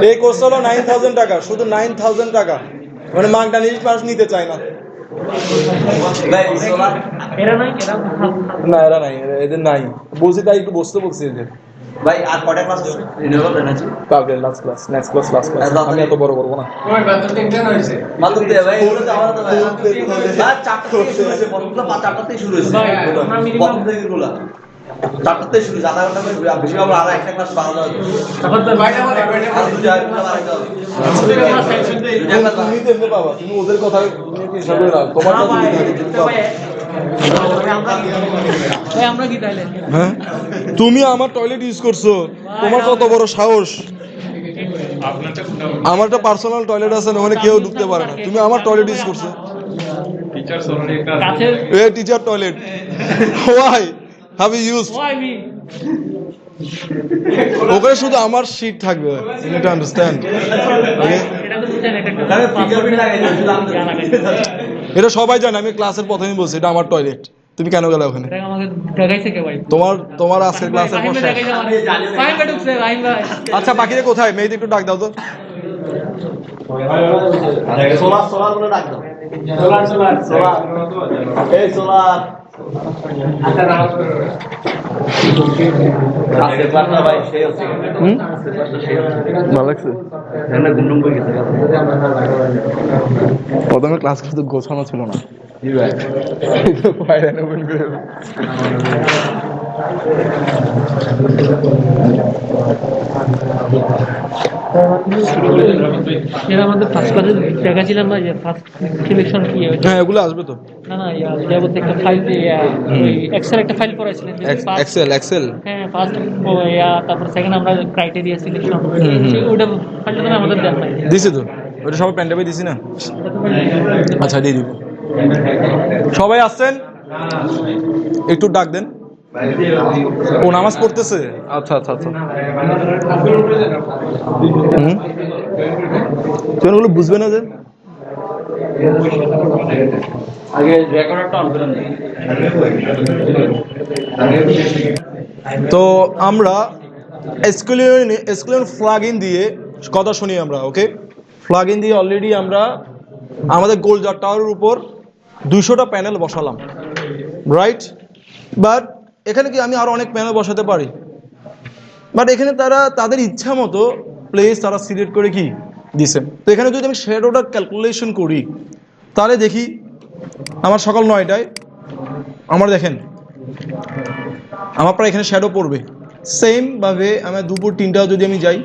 এই কোর্স হলো 9,000 টাকা, শুধু 9,000 টাকা, মানে মাংটা মানুষ নিতে চায় না। না এরা নাই, এদের নাই, বলছি তাই একটু বসতে বলছি এদের। ভাই আর কয়টা ক্লাস রিনিউয়েবল এনার্জি? কালকে last class, next class last class. আমি এত বড় করবো না। মাত্র দিয়ে ভাই, এগুলো তো আমাদের তো ভাই 4টা থেকে শুরু হয়েছে, বলগুলো 4টা থেকে শুরু হয়েছে, প্রথম থেকে এগুলো চারটাতে শুরু, আধা ঘন্টা করে বেশি আবার আর একটা ক্লাস বাড়ানো হবে। তখন তো বাইরে আর দুটো ক্লাস বাড়াইতে হবে। তুমি তো এমনি পাবা, তুমি ওদের কথা নিয়ে কি হিসাব করে রাখো, তোমারটা যদি থাকে তুমি পাবা। আমরা কি তাইলে হ্যাঁ, তুমি আমার টয়লেট ইউজ করছো, তোমার কত বড় সাহস? আমার একটা পার্সোনাল টয়লেট আছে, ওখানে কেউ ঢুকতে পারে না, তুমি আমার টয়লেট ইউজ করছো। কাছের a teacher toilet, why have you used? ওখানে শুধু আমার সিট থাকবে, you need to understand. Okay, এটা তো বুঝেন একটা তাহলে ফিঙ্গারপ্রিন্ট লাগাইতে হবে, শুধু আমি এটা সবাই জানে, আমি ক্লাসের প্রথমেই বলছি এটা আমার টয়লেট, তুমি কেন গেলে ওখানে? এটা আমাকে দেখাইছে কে ভাই? তোমার আজকের ক্লাসের পর শেষ। ফাইন ভাই ঢুকছে, ফাইন ভাই। আচ্ছা, বাকিরা কোথায়? মেয়েদের একটু ডাক দাও তো। সোলার বলে ডাক দাও। সোলার এই সোলার আজকে ক্লাসটা ভাই সেই হচ্ছে। ভালো লাগছে। প্রথমে ক্লাস কিন্তু গোছানো ছিল না। এর আমাদের ফার্স্ট ক্লাসে দেখাছিলাম না যে ফার্স্ট সিলেকশন কি হয়েছে। হ্যাঁ, এগুলো আসবে তো। না না, ইয়া বলতে একটা ফাইল ওই এক্সেল একটা ফাইল করাইছিলেন যে এক্সেল। হ্যাঁ ফার্স্ট তারপর সেকেন্ড আমরা ক্রাইটেরিয়া সিলেকশন ওটা ফাইলটা তো আমাদের দেন নাই। দিছি তো, ওটা সবাই প্যান্ডাবে দিছি না। আচ্ছা, দিয়ে দিব। সবাই আসছেন? একটু ডাক দেন। ও নামাজ পড়তেছে? আচ্ছা আচ্ছা আচ্ছা। তুমি ওগুলো বুঝবে না যে? আগে রেকর্ডারটা অন করে দেন। তো আমরা এসকিউএল প্লাগইন দিয়ে কথা শুনি আমরা। ওকে, প্লাগইন দিয়ে অলরেডি আমরা আমাদের গোলজার টাওয়ারের উপর 200টা প্যানেল বসালাম, রাইট? বাট এখানে কি আমি আরো অনেক প্যানেল বসাতে পারি, বাট এখানে তারা তাদের ইচ্ছা মতো প্লেস তারা সিলেক্ট করে কি দিছে। তো এখানে যদি আমি শ্যাডোটা ক্যালকুলেশন করি তাহলে দেখি আমার সকাল 9টায় আমার দেখেন আমার প্রায় এখানে শ্যাডো পড়বে। সেম ভাবে আমার দুপুর 3টাও যদি আমি যাই,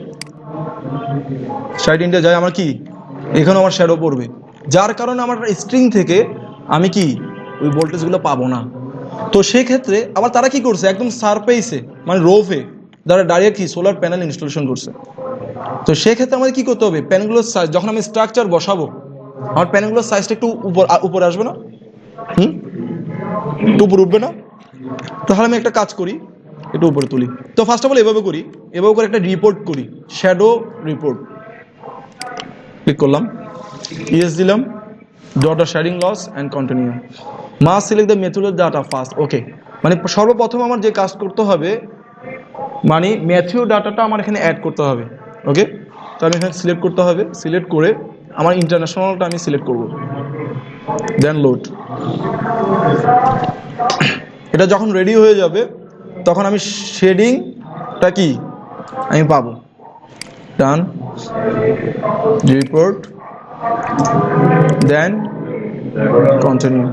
3:30 যাই, আমার কি এখানে আমার শ্যাডো পড়বে, যার কারণে আমার স্ট্রিং থেকে আমি কি ওই ভোল্টেজগুলো পাবো না। তো সেই ক্ষেত্রে আবার তারা কি করছে, একদম সারফেসে মানে রোফে তারা ডাইরেক্ট কি সোলার প্যানেল ইনস্টলেশন করছে। তো সেক্ষেত্রে আমাদের কি করতে হবে, প্যানেলগুলোর সাইজ যখন আমি স্ট্রাকচার বসাবো আমার প্যানেলগুলোর সাইজটা একটু উপরে আসবে না? একটু উপরে উঠবে না? তাহলে আমি একটা কাজ করি, একটু উপরে তুলি। তো ফার্স্ট অফ অল এভাবে করি, এভাবে করে একটা রিপোর্ট করি, শ্যাডো রিপোর্ট। ক্লিক করলাম, ইয়েস দিলাম, ডটা shading loss and continue. Must select the method data first. Okay, মানে সর্বপ্রথম আমার যে কাজ করতে হবে মানে ম্যাথিউ ডাটাটা আমার এখানে অ্যাড করতে হবে। ওকে, তো আমি এখানে সিলেক্ট করতে হবে, সিলেক্ট করে আমার ইন্টারন্যাশনালটা আমি সিলেক্ট করব, দেন লোড। এটা যখন রেডি হয়ে যাবে তখন আমি শেডিংটা কি আমি পাবো। ডান, রিপোর্ট, দেন কন্টিনিউ।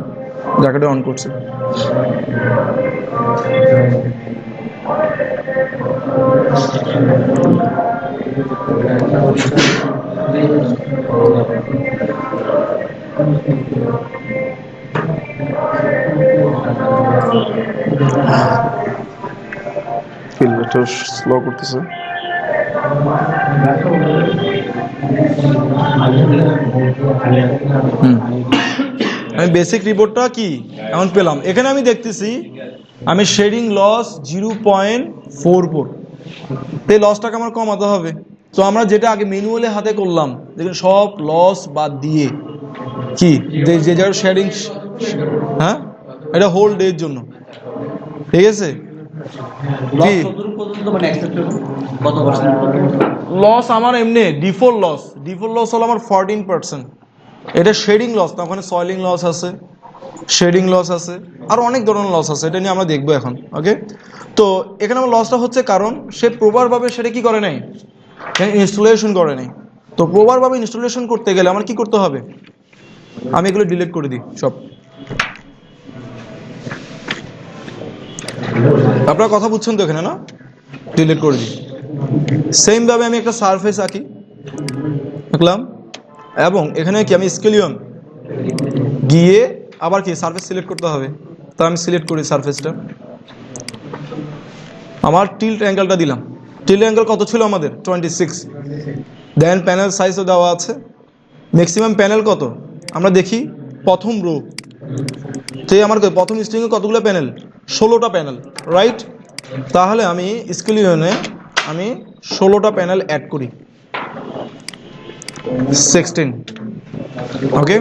জায়গাটা অন করছে। ফিল্টার স্লো করতেছে। আমি বেসিক রিপোর্টটা কি এখন পেলাম। এখানে আমি দেখতেছি আমি শেডিং লস 0.44, এই লসটাকে আমার কমাতে হবে। তো আমরা যেটা আগে ম্যানুয়ালি হাতে করলাম, দেখুন সব লস বাদ দিয়ে কি যে যার শেডিং, হ্যাঁ এটা হোল ডের জন্য, ঠিক আছে? কি লস আমার এমনি ডিফল্ট লস হলো আমার 14%। এটা শেডিং লস না, ওখানে সয়েলিং লস আছে, শেডিং লস আছে, আর অনেক ধরনের লস আছে, এটা নিয়ে আমরা দেখবো এখন। ওকে, তো এখানে আমার লসটা হচ্ছে কারণ সে প্রপারভাবে সেটা কি করে নাই, ইনস্টলেশন করে নাই। তো প্রপারভাবে ইনস্টলেশন করতে গেলে আমার কি করতে হবে, আমি এগুলো ডিলিট করে দিই সব। আপনারা কথা বুঝছেন তো এখানে, না? ডিলিট করে দিই। সেম ভাবে আমি একটা সারফেস আঁকি, দেখলাম, এবং এখানে কি আমি স্কেলিয়ন গিয়ে আবার কি সারফেস সিলেক্ট করতে হবে, তা আমি সিলেক্ট করি সারফেসটা। আমার টিল্ট অ্যাঙ্গেলটা দিলাম, টিল্ট অ্যাঙ্গেল কত ছিল আমাদের 26। দেন প্যানেল সাইজও দেওয়া আছে, ম্যাক্সিমাম প্যানেল কত আমরা দেখি, প্রথম রো তো আমার প্রথম স্ট্রিংয়ে কতগুলো প্যানেল, 16টা প্যানেল, রাইট? তাহলে আমি স্কেলিয়নে আমি 16টা প্যানেল অ্যাড করি, 16, ওকে।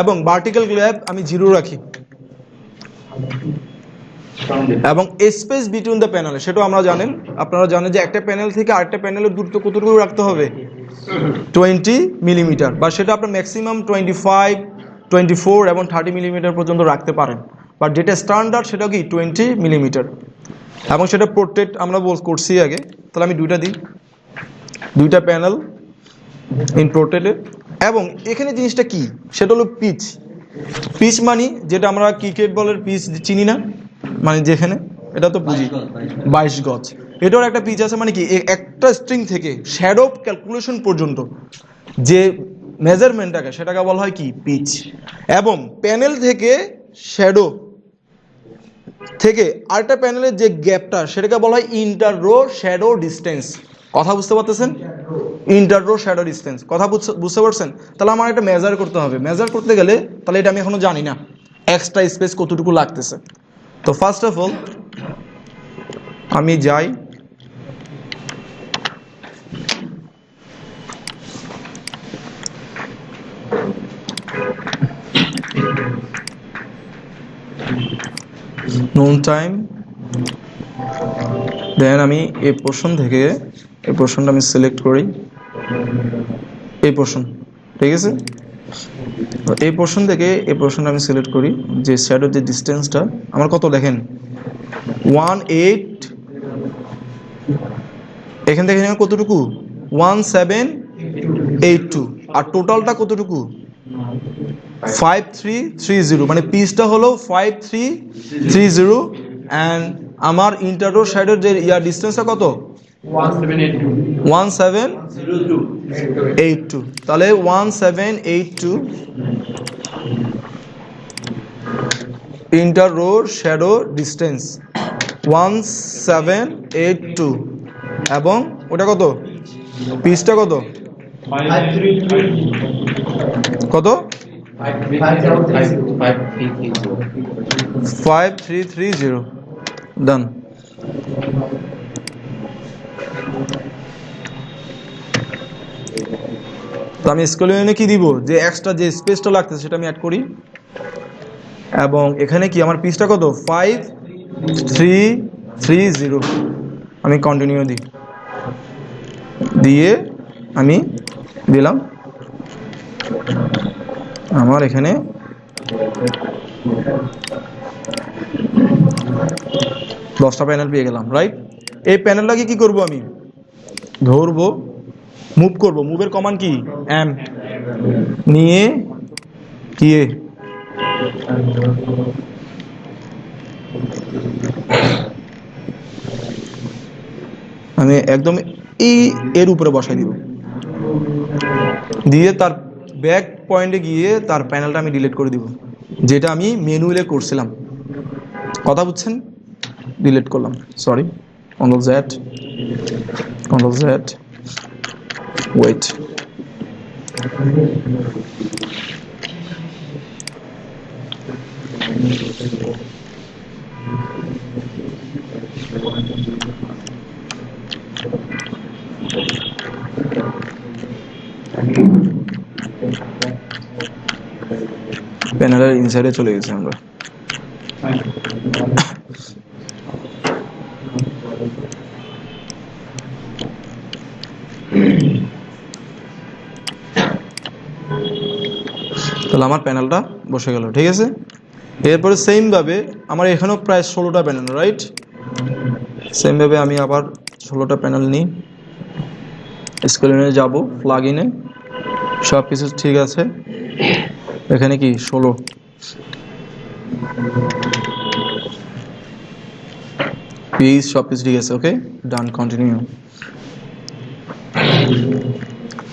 এবং ভার্টিক্যাল গ্যাপ আমি 0 রাখি, এবং স্পেস বিটুইন দ্য প্যানেল সেটাও আপনারা জানেন যে একটা প্যানেল থেকে আরেকটা প্যানেলের দূরত্ব কতটুকু রাখতে হবে, 20 মিলিমিটার, বা সেটা আপনার ম্যাক্সিমাম 25, 24 এবং 30 মিলিমিটার পর্যন্ত রাখতে পারেন, বাট যেটা স্ট্যান্ডার্ড সেটা কি 20 মিলিমিটার। এবং সেটা পোর্ট্রেট আমরা করছি আগে, তাহলে আমি দুইটা প্যানেল ইন পোর্ট্রেটে। এবং এখানে জিনিসটা কি, সেটা হলো পিচ মানে যেটা আমরা ক্রিকেট বলের পিচ চিনি না, মানে যেখানে এটা তো বুঝি 22 গজ, এটার একটা পিচ আছে, মানে কি একটা স্ট্রিং থেকে শ্যাডো ক্যালকুলেশন পর্যন্ত যে মেজারমেন্টটাকে সেটাকে বলা হয় কি পিচ। এবং প্যানেল থেকে শ্যাডো থেকে আরেকটা প্যানেলের যে গ্যাপটা সেটাকে বলা হয় ইন্টার রো শ্যাডো ডিস্টেন্স। কথা বুঝতে পারতেছেন? ইন্টার রো শ্যাডো ডিস্টেন্স, কথা বুঝতে পারছেন? তাহলে আমার একটা মেজার করতে হবে, মেজার করতে গেলে তাহলে এটা আমি এখনো জানি না এক্সট্রা স্পেস কতটুকু লাগতেছে। তো ফার্স্ট অফ অল আমি যাই, নোন টাইম, দেন আমি এই পোর্শন থেকে এই পোর্শনটা আমি সিলেক্ট করি, এই পোর্শন, ঠিক আছে? তো এই পোর্শন থেকে এই পোর্শনটা আমি সিলেক্ট করি, যে শ্যাডোর যে ডিস্টেন্সটা আমার কত দেখেন 18, এখান থেকে এখানে কতটুকু 1782, আর টোটালটা কতটুকু 5330, মানে পিচটা হলো 5330, অ্যান্ড আমার ইন্টাররো শ্যাডোর যে ডিস্টেন্সটা কত 1782, তাহলে 1782 ইন্টাররো শ্যাডো ডিস্টেন্স 1782, এবং ওটা কত পিচটা কত 5330, ডান। তো আমি স্কেলিয়নে কি দিব, যে এক্সট্রা যে স্পেসটা লাগতেছে সেটা আমি অ্যাড করি, এবং এখানে কি আমার পিচটা কত 5330, আমি কন্টিনিউ দিয়ে আমি দিলাম, আমার এখানে 10টা প্যানেল পেয়ে গেলাম, রাইট? এই প্যানেলটাকে কি করব, আমি ধরবো, মুভ করব, মুভের কমান্ড কি এম, নিয়ে গিয়ে আমি একদম এর উপরে বসাই দিব, দিয়ে তার ব্যাক পয়েন্টে গিয়ে তার প্যানেলটা আমি ডিলিট করে দিব, যেটা আমি ম্যানুয়ালি করছিলাম। কথা বুঝছেন? ডিলিট করলাম, সরি, কন্ট্রোল জেড, ওয়েট, প্যানেলের ইনসাইডে চলে গেছি আমরা। তাহলে আমার প্যানেলটা বসে গেল, ঠিক আছে? এরপরে সেম ভাবে আমার এখানেও প্রায় 16টা প্যানেল, রাইট? সেম ভাবে আমি আবার 16টা প্যানেল নিই, স্কেলিয়নে যাব, প্লাগ ইনে, সব কিছু ঠিক আছে, এখানে কি 16, পিস সব কিছু ঠিক আছে okay done continue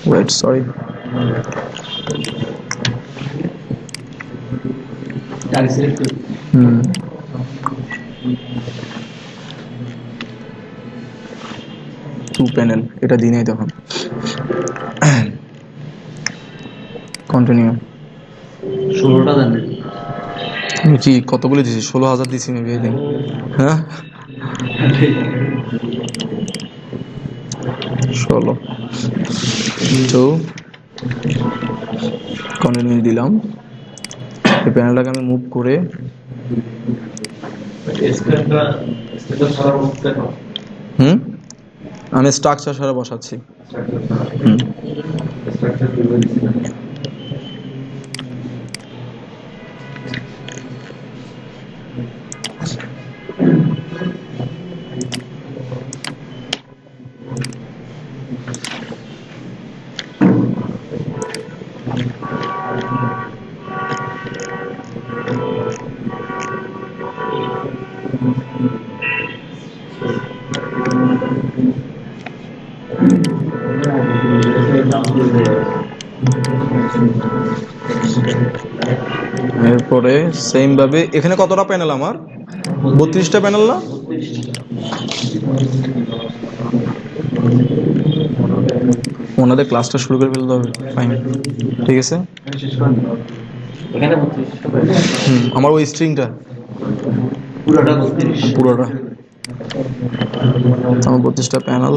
wait sorry to panel এটা দিনেই তখন কন্টিনিউ 16টা দেন আমি কি কতগুলো দিছি 16,000 দিছি মেবি এই দিন হ্যাঁ 16 তো কন্টিনিউ দিলাম এই প্যানেলটাকে আমি মুভ করে আমি স্ট্রাকচার সারা বসাচ্ছি এরপরে সেম ভাবে এখানে কতটা প্যানেল আমার 32টা প্যানেল না ওনাদের ক্লাসটা শুরু করে ফেলতে হবে ফাইন ঠিক আছে এখানে আমার ওই স্ট্রিংটা পুরোটা আমার 32টা প্যানেল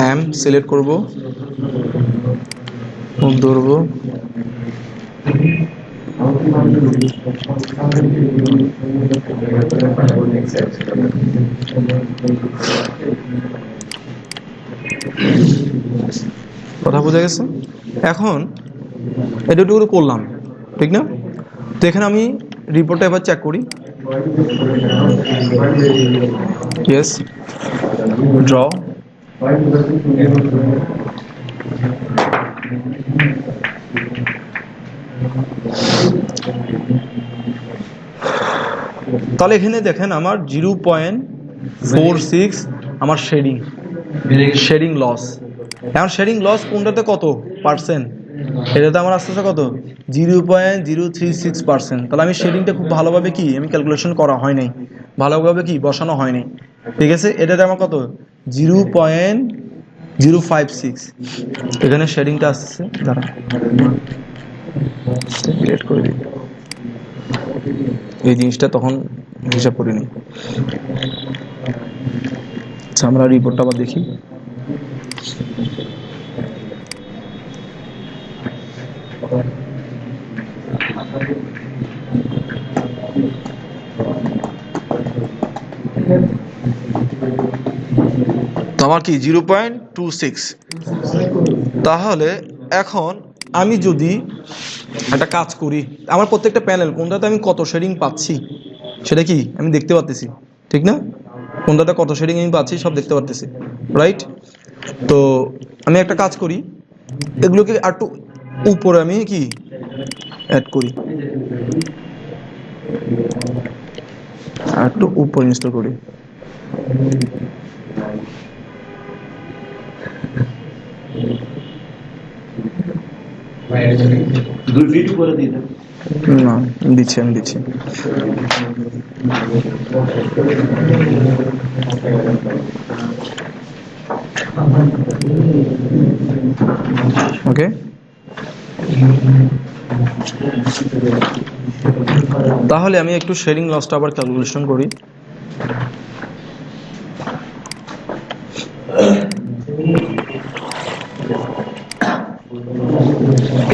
এম সিলেক্ট করব মুভ ধরবো কথা বোঝা গেছে এখন এটুকু করলাম ঠিক না তো এখানে আমি রিপোর্টটা এবার চেক করি ইয়েস ড্র তাহলে এখানে দেখেন আমার 0.46 আমার শেডিং লস এখন শেডিং লস কোনটাতে কত পার্সেন্ট এটাতে আমার আস্তে আস্তে কত 0.036%। তাহলে আমি শেডিংটা খুব ভালোভাবে কি আমি ক্যালকুলেশন করা হয় নাই ভালোভাবে কি বসানো হয় নাই ঠিক আছে এটাতে আমার কত 0.056 এখানে শেডিংটা আসছে দাঁড়া সিলেক্ট করে দিই এই জিনিসটা তখন হিসাব করিনি আচ্ছা আমরা রিপোর্টটা আবার দেখি আমার কি 0.26 তাহলে এখন আমি যদি একটা কাজ করি আমার প্রত্যেকটা প্যানেল কোনটাতে আমি কত শেডিং পাচ্ছি সেটা কি আমি দেখতে পাচ্ছি ঠিক না কোনটাতে কত শেডিং আমি পাচ্ছি সব দেখতে পাচ্ছি রাইট তো আমি একটা কাজ করি এগুলোকে একটু উপরে আমি কি অ্যাড করি একটু উপরে ইনস্টল করি না দিচ্ছি আমি দিচ্ছি ওকে তাহলে আমি একটু শেডিং লসটা আবার ক্যালকুলেশন করি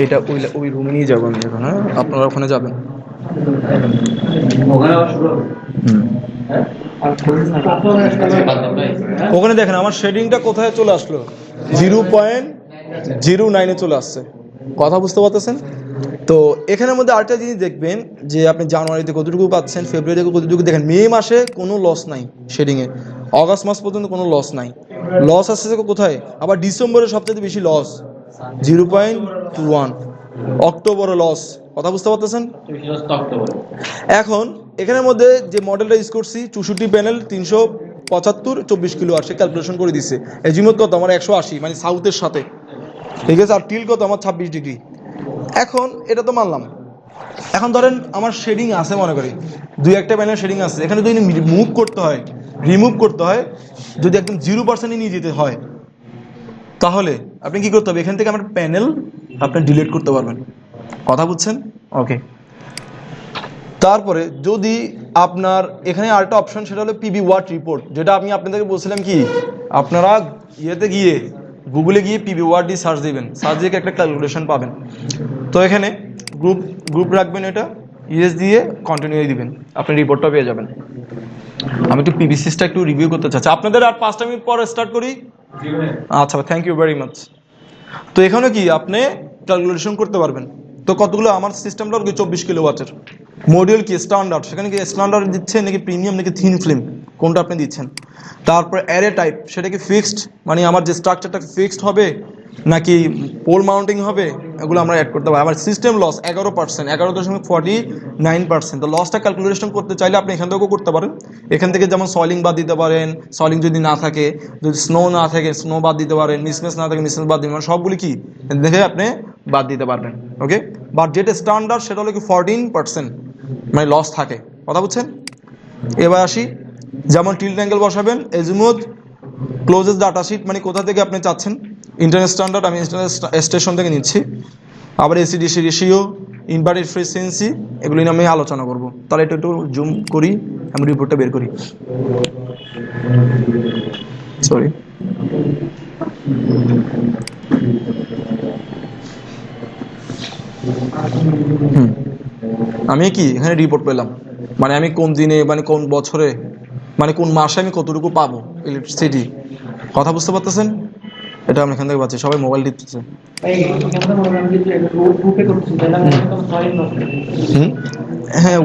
এটা ওই রুমে নিয়ে যাবো আমি এখন হ্যাঁ আপনারা ওখানে যাবেন ওখানে দেখেন আমার শেডিংটা কোথায় চলে আসলো 0.09 চলে আসছে কথা বুঝতে পারতেছেন তো এখানের মধ্যে আরেকটা জিনিস দেখবেন যে আপনি জানুয়ারিতে কতটুকু পাচ্ছেন ফেব্রুয়ারিতে কতটুকু দেখেন মে মাসে কোনো লস নাই শেডিংয়ে অগাস্ট মাস পর্যন্ত কোনো লস নাই লস আসছে কোথায় আবার ডিসেম্বরে সবচেয়ে বেশি লস 0.21 অক্টোবরে লস কথা বুঝতে পারতেছেন এখন এখানের মধ্যে যে মডেলটা ইউজ করছি 64 প্যানেল 375 24 কিলো আর সে ক্যালকুলেশন করে দিচ্ছে। এজিমুথ কত আমার 180, মানে সাউথের সাথে, ঠিক আছে। আর টিল কত আমার 26 ডিগ্রি। এখন এটা তো মানলাম। এখন ধরেন আমার শেডিং আছে, মনে করি 2-1টা প্যানেল শেডিং আছে, এখানে যদি মুভ করতে হয়, রিমুভ করতে হয়, যদি একদম 0%-এ নিয়ে যেতে হয়, তাহলে আপনি কি করতে হবে, এখান থেকে আমার প্যানেল আপনি ডিলিট করতে পারবেন। কথা বুঝছেন? ওকে। তারপরে যদি আপনার এখানে আরেকটা অপশন, সেটা হলো পিবি ওয়াট রিপোর্ট, যেটা আমি আপনাদেরকে বলছিলাম কি আপনারা ইয়েতে গিয়ে গুগলে গিয়ে পিবি ওয়াট দিয়ে সার্চ দিবেন, সার্চ দিয়ে একটা ক্যালকুলেশন পাবেন। তো এখানে গ্রুপ রাখবেন, এটা ইএস দিয়ে কন্টিনিউ দিবেন, আপনি রিপোর্টটা পেয়ে যাবেন। আমি একটু পিবিসিসটা একটু রিভিউ করতে চাচ্ছি আপনাদের। আর 5টা মিনিট পরে স্টার্ট করি। আচ্ছা, থ্যাংক ইউ ভেরি মাচ। তো এখানে কি আপনি ক্যালকুলেশন করতে পারবেন। তো কতগুলো আমার সিস্টেমটা 24 কিলো ওয়াটের। মডিউল কি স্ট্যান্ডার্ড, সেখানে কি স্ট্যান্ডার্ড দিচ্ছেন নাকি প্রিমিয়াম নাকি থিন ফিল্ম, কোনটা আপনি দিচ্ছেন। তারপর অ্যারে টাইপ, সেটা কি ফিক্সড, মানে আমার যে স্ট্রাকচারটা ফিক্সড হবে নাকি পোল মাউন্টিং হবে, এগুলো আমরা অ্যাড করতে পারি। আমার সিস্টেম লস 11%, 11.49%। তো লসটা ক্যালকুলেশন করতে চাইলে আপনি এখান থেকেও করতে পারেন। এখান থেকে যেমন সয়েলিং বাদ দিতে পারেন, সয়েলিং যদি না থাকে, যদি স্নো না থাকে স্নো বাদ দিতে পারেন, মিসমেস না থাকে মিসমেস বাদ দিতে পারেন, সবগুলি কি দেখে আপনি বাদ দিতে পারবেন। ওকে, বাট যেটা স্ট্যান্ডার্ড সেটা হলো কি 14%, মানে লস থাকে। কথা বুঝছেন? এবার আসি, যেমন টিল্ট অ্যাঙ্গেল বসাবেন, এজিমুথ, ক্লোজেস্ট ডাটা শিট, মানে কোথা থেকে আপনি চাচ্ছেন। ইন্টারনেট স্ট্যান্ডার্ড আমি ইন্টারনেট স্টেশন থেকে নিচ্ছি। আবার এসিডিসি রেশিও, ইনভার্টেড ফ্রিকোয়েন্সি, এগুলি নিয়ে আমি আলোচনা করব। তাহলে একটু জুম করি, আমি রিপোর্টটা বের করি। সরি, আমি কি এখানে রিপোর্ট পেলাম, মানে আমি কোন দিনে, মানে কোন বছরে, মানে কোন মাসে আমি কতটুকু পাবো ইলেকট্রিসিটি। কথা বুঝতে পারতেছেন? এটা আমি এখান থেকে পাচ্ছি। সবাই মোবাইল টিপতেছে। হ্যাঁ,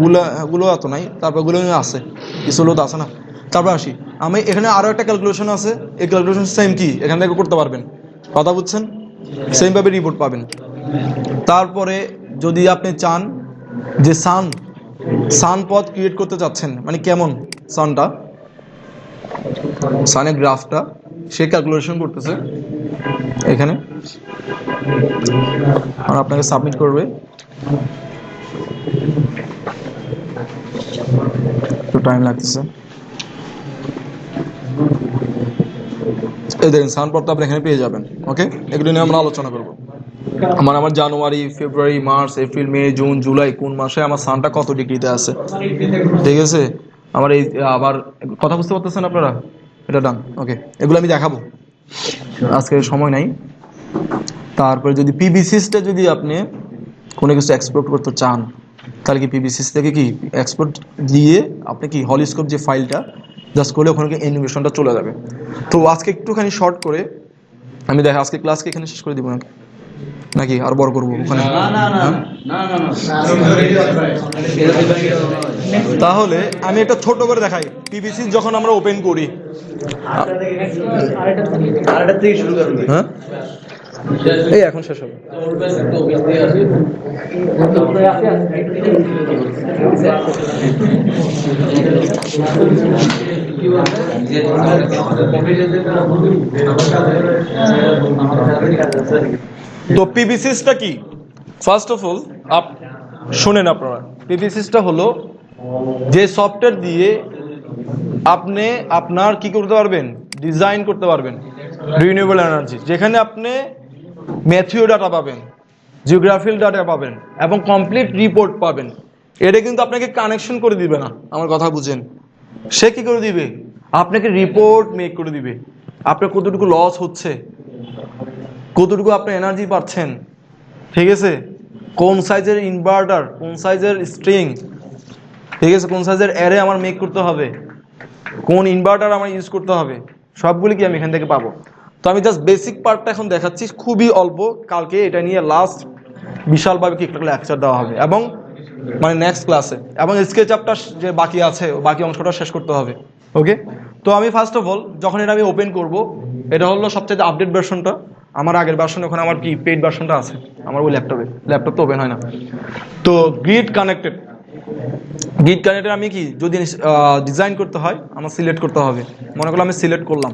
ওগুলো এত নাই, তারপর ওগুলো আছে, কিছু লোক আছে না। তারপর আসি, আমি এখানে আরো একটা ক্যালকুলেশন আছে, এই ক্যালকুলেশন সেম কি এখান থেকে করতে পারবেন। কথা বুঝছেন? সেম ভাবে রিপোর্ট পাবেন। তারপরে যদি আপনি চান যে সান পথ ক্রিয়েট করতে চাচ্ছেন, মানে কেমন সানটা, সানের গ্রাফটা সে ক্যালকুলেশন করতেছে এখানে, আর আপনাকে সাবমিট করবে। একটু টাইম লাগতেছে। এই দেখেন সানপথটা আপনি এখানে পেয়ে যাবেন। ওকে, এগুলো নিয়ে আমরা আলোচনা করবো। আমার জানুয়ারি, ফেব্রুয়ারি, মার্চ, এপ্রিল, মে, জুন, জুলাই, কোন মাসে আমার সানটা কত ডিগ্রিতে আছে, ঠিক আছে। আমার এই আবার কথা বুঝতে পারতেছেন আপনারা? এটা ডান। ওকে, এগুলো আমি দেখাবো, আজকে সময় নাই। তারপরে যদি পিবিসিসটা যদি আপনি কোনো কিছু এক্সপোর্ট করতে চান, তাহলে কি পিবিসিস থেকে কি এক্সপোর্ট দিয়ে আপনি কি হলিস্কোপ যে ফাইলটা জাস্ট করলে ওখানে কি অ্যানিমেশনটা চলে যাবে। তো আজকে একটুখানি শর্ট করে আমি দেখা, আজকে ক্লাসকে এখানে শেষ করে দিব নাকি আর বড় করবো ওখানে? তাহলে আমি একটা ছোট করে দেখাই। পিবিসি যখন আমরা ওপেন করি, হ্যাঁ এই এখন শেষ হবে। তো পিবিসিসটা কি? ফার্স্ট অফ অল শুনেন আপনারা, পিবিসিসটা হলো যে সফটওয়্যার দিয়ে আপনি আপনার কি করতে পারবেন, ডিজাইন করতে পারবেন রিনিউয়েবল এনার্জি, যেখানে আপনি ম্যাথিও ডাটা পাবেন, জিওগ্রাফিক্যাল ডাটা পাবেন এবং কমপ্লিট রিপোর্ট পাবেন। এটা কিন্তু আপনাকে কানেকশন করে দিবে না, আমার কথা বুঝেন। সে কি করে দিবে? আপনাকে রিপোর্ট মেক করে দিবে, আপনার কতটুকু লস হচ্ছে, কতটুকু আপনি এনার্জি পাচ্ছেন, ঠিক আছে, কোন সাইজের ইনভার্টার, কোন সাইজের স্ট্রিং, ঠিক আছে, কোন সাইজের অ্যারে আমার মেক করতে হবে, কোন ইনভার্টার আমার ইউজ করতে হবে, সবগুলি কি আমি এখান থেকে পাবো। তো আমি জাস্ট বেসিক পার্টটা এখন দেখাচ্ছি, খুবই অল্প। কালকে এটা নিয়ে লাস্ট বিশালভাবে কি একটা লেকচার দেওয়া হবে, এবং মানে নেক্সট ক্লাসে, এবং স্কেচ আপটা যে বাকি আছে বাকি অংশটা শেষ করতে হবে। ওকে, তো আমি ফার্স্ট অফ অল যখন এটা আমি ওপেন করব, এটা হলো সবচেয়ে আপডেট ভার্সনটা। আমার আগের ভার্সন, ওখানে আমার কি পেইড ভার্সনটা আছে আমার ওই ল্যাপটপে, ল্যাপটপ তো ওপেন হয় না। তো গ্রিড কানেক্টেড, গিট কানেক্টর আমি কি যদি ডিজাইন করতে হয় আমার সিলেক্ট করতে হবে। মনে করলাম আমি সিলেক্ট করলাম,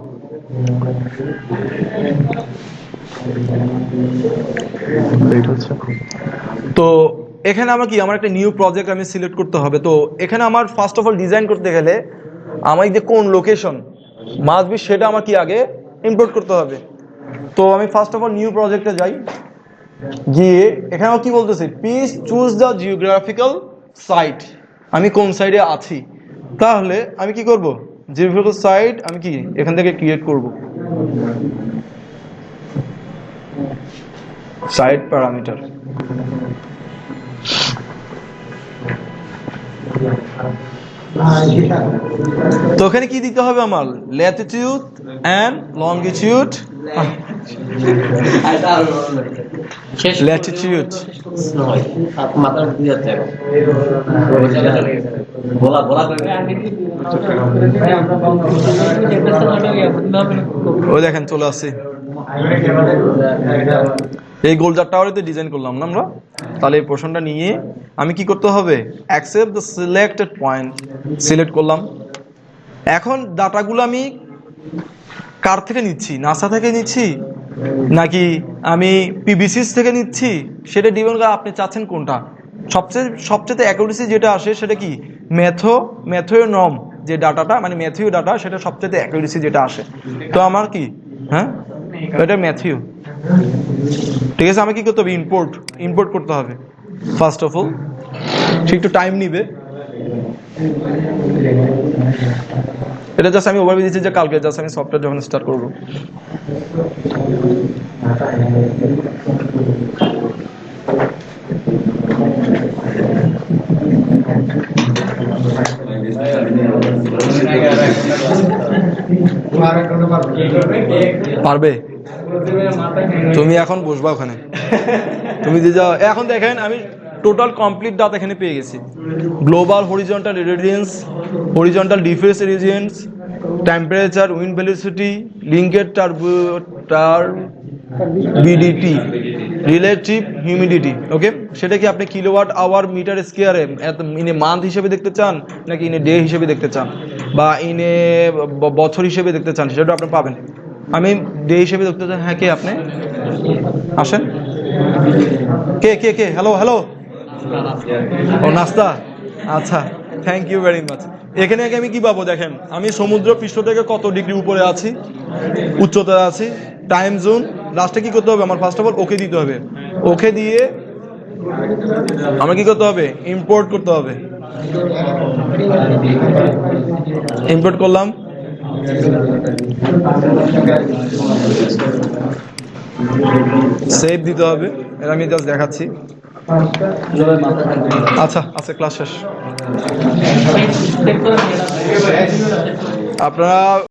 তো এখানে আমার কি আমার একটা নিউ প্রজেক্ট আমি সিলেক্ট করতে হবে। তো এখানে আমার ফার্স্ট অফ অল ডিজাইন করতে গেলে আমার যে কোন লোকেশন মাস্ট বি সেটা আমার কি আগে ইম্পোর্ট করতে হবে। তো আমি ফার্স্ট অফ অল নিউ প্রজেক্টে যাই, গিয়ে এখানে কি বলতেছে, please choose the geographical site, আমি কোন সাইডে আছি। তাহলে আমি কি করব, জিওগ্রাফিক্যাল সাইট আমি কি এখান থেকে ক্রিয়েট করব, সাইট প্যারামিটার। তো ওখানে কি দিতে হবে আমার, ল্যাটিটিউড অ্যান্ড লঙ্গিটিউড, ল্যাটিটিউড মাথার দিয়ে যাচ্ছে এখন। বলা বলা করে ওই দেখেন চলে আসছে, এই গোলজার টাওয়ারে ডিজাইন করলাম না আমরা। তাহলে এই পোর্শনটা নিয়ে আমি কি করতে হবে, accept the selected point, select করলাম। এখন ডাটাগুলো আমি কার থেকে নিচ্ছি, নাসা থেকে নিচ্ছি নাকি আমি পিবিসিস থেকে নিচ্ছি, সেটা ডিপেন্ড করে আপনি চাচ্ছেন কোনটা। সবচেয়ে অ্যাকুরেসি যেটা আসে সেটা কি ম্যাথিও নর্ম, যে ডাটাটা মানে ম্যাথিও ডাটা, সেটা সবচেয়ে অ্যাকুরেসি যেটা আসে। তো আমার কি, হ্যাঁ এটা ম্যাথিও, ঠিক আছে। আমি কি করতে হবে, ইম্পোর্ট করতে হবে ফার্স্ট অফ অল, একটু টাইম নিবে। এটা জাস্ট আমি ওভারভিউ দিচ্ছি যে কালকে জাস্ট আমি সফটওয়্যার যখন স্টার্ট করবো। পারবে, তুমি এখন বসবা ওখানে, তুমি যে যাও। এখন দেখেন আমি টোটাল কমপ্লিট ডাটা এখানে পেয়ে গেছি, global horizontal radiance, horizontal diffuse radiance, temperature, wind velocity, linked turbidity, relative humidity. Okay, সেটা কি আপনি কিলোওয়াট আওয়ার মিটার স্কোয়ারে ইনে মান্থ হিসেবে দেখতে চান নাকি ইনে ডে হিসেবে দেখতে চান বা ইনে বছর হিসেবে দেখতে চান, সেটা আপনি পাবেন। আমি ডে হিসেবে দেখতে চান। হ্যাঁ, কে আপনি আসেন, কে হ্যালো ও নাস্তা, আচ্ছা থ্যাংক ইউ ভেরি মাচ। এখানে আমি কি পাবো দেখেন, আমি সমুদ্র পৃষ্ঠ থেকে কত ডিগ্রি উপরে আছি, উচ্চতায় আছি, টাইম জোন। লাস্টে কি করতে হবে আমার, ফার্স্ট অফ অল ওকে দিতে হবে। ওকে দিয়ে আমার কি করতে হবে, ইম্পোর্ট করতে হবে। ইম্পোর্ট করলাম, সেভ দিতে হবে। এটা আমি জাস্ট দেখাচ্ছি। আচ্ছা ক্লাস শেষ। আপনারা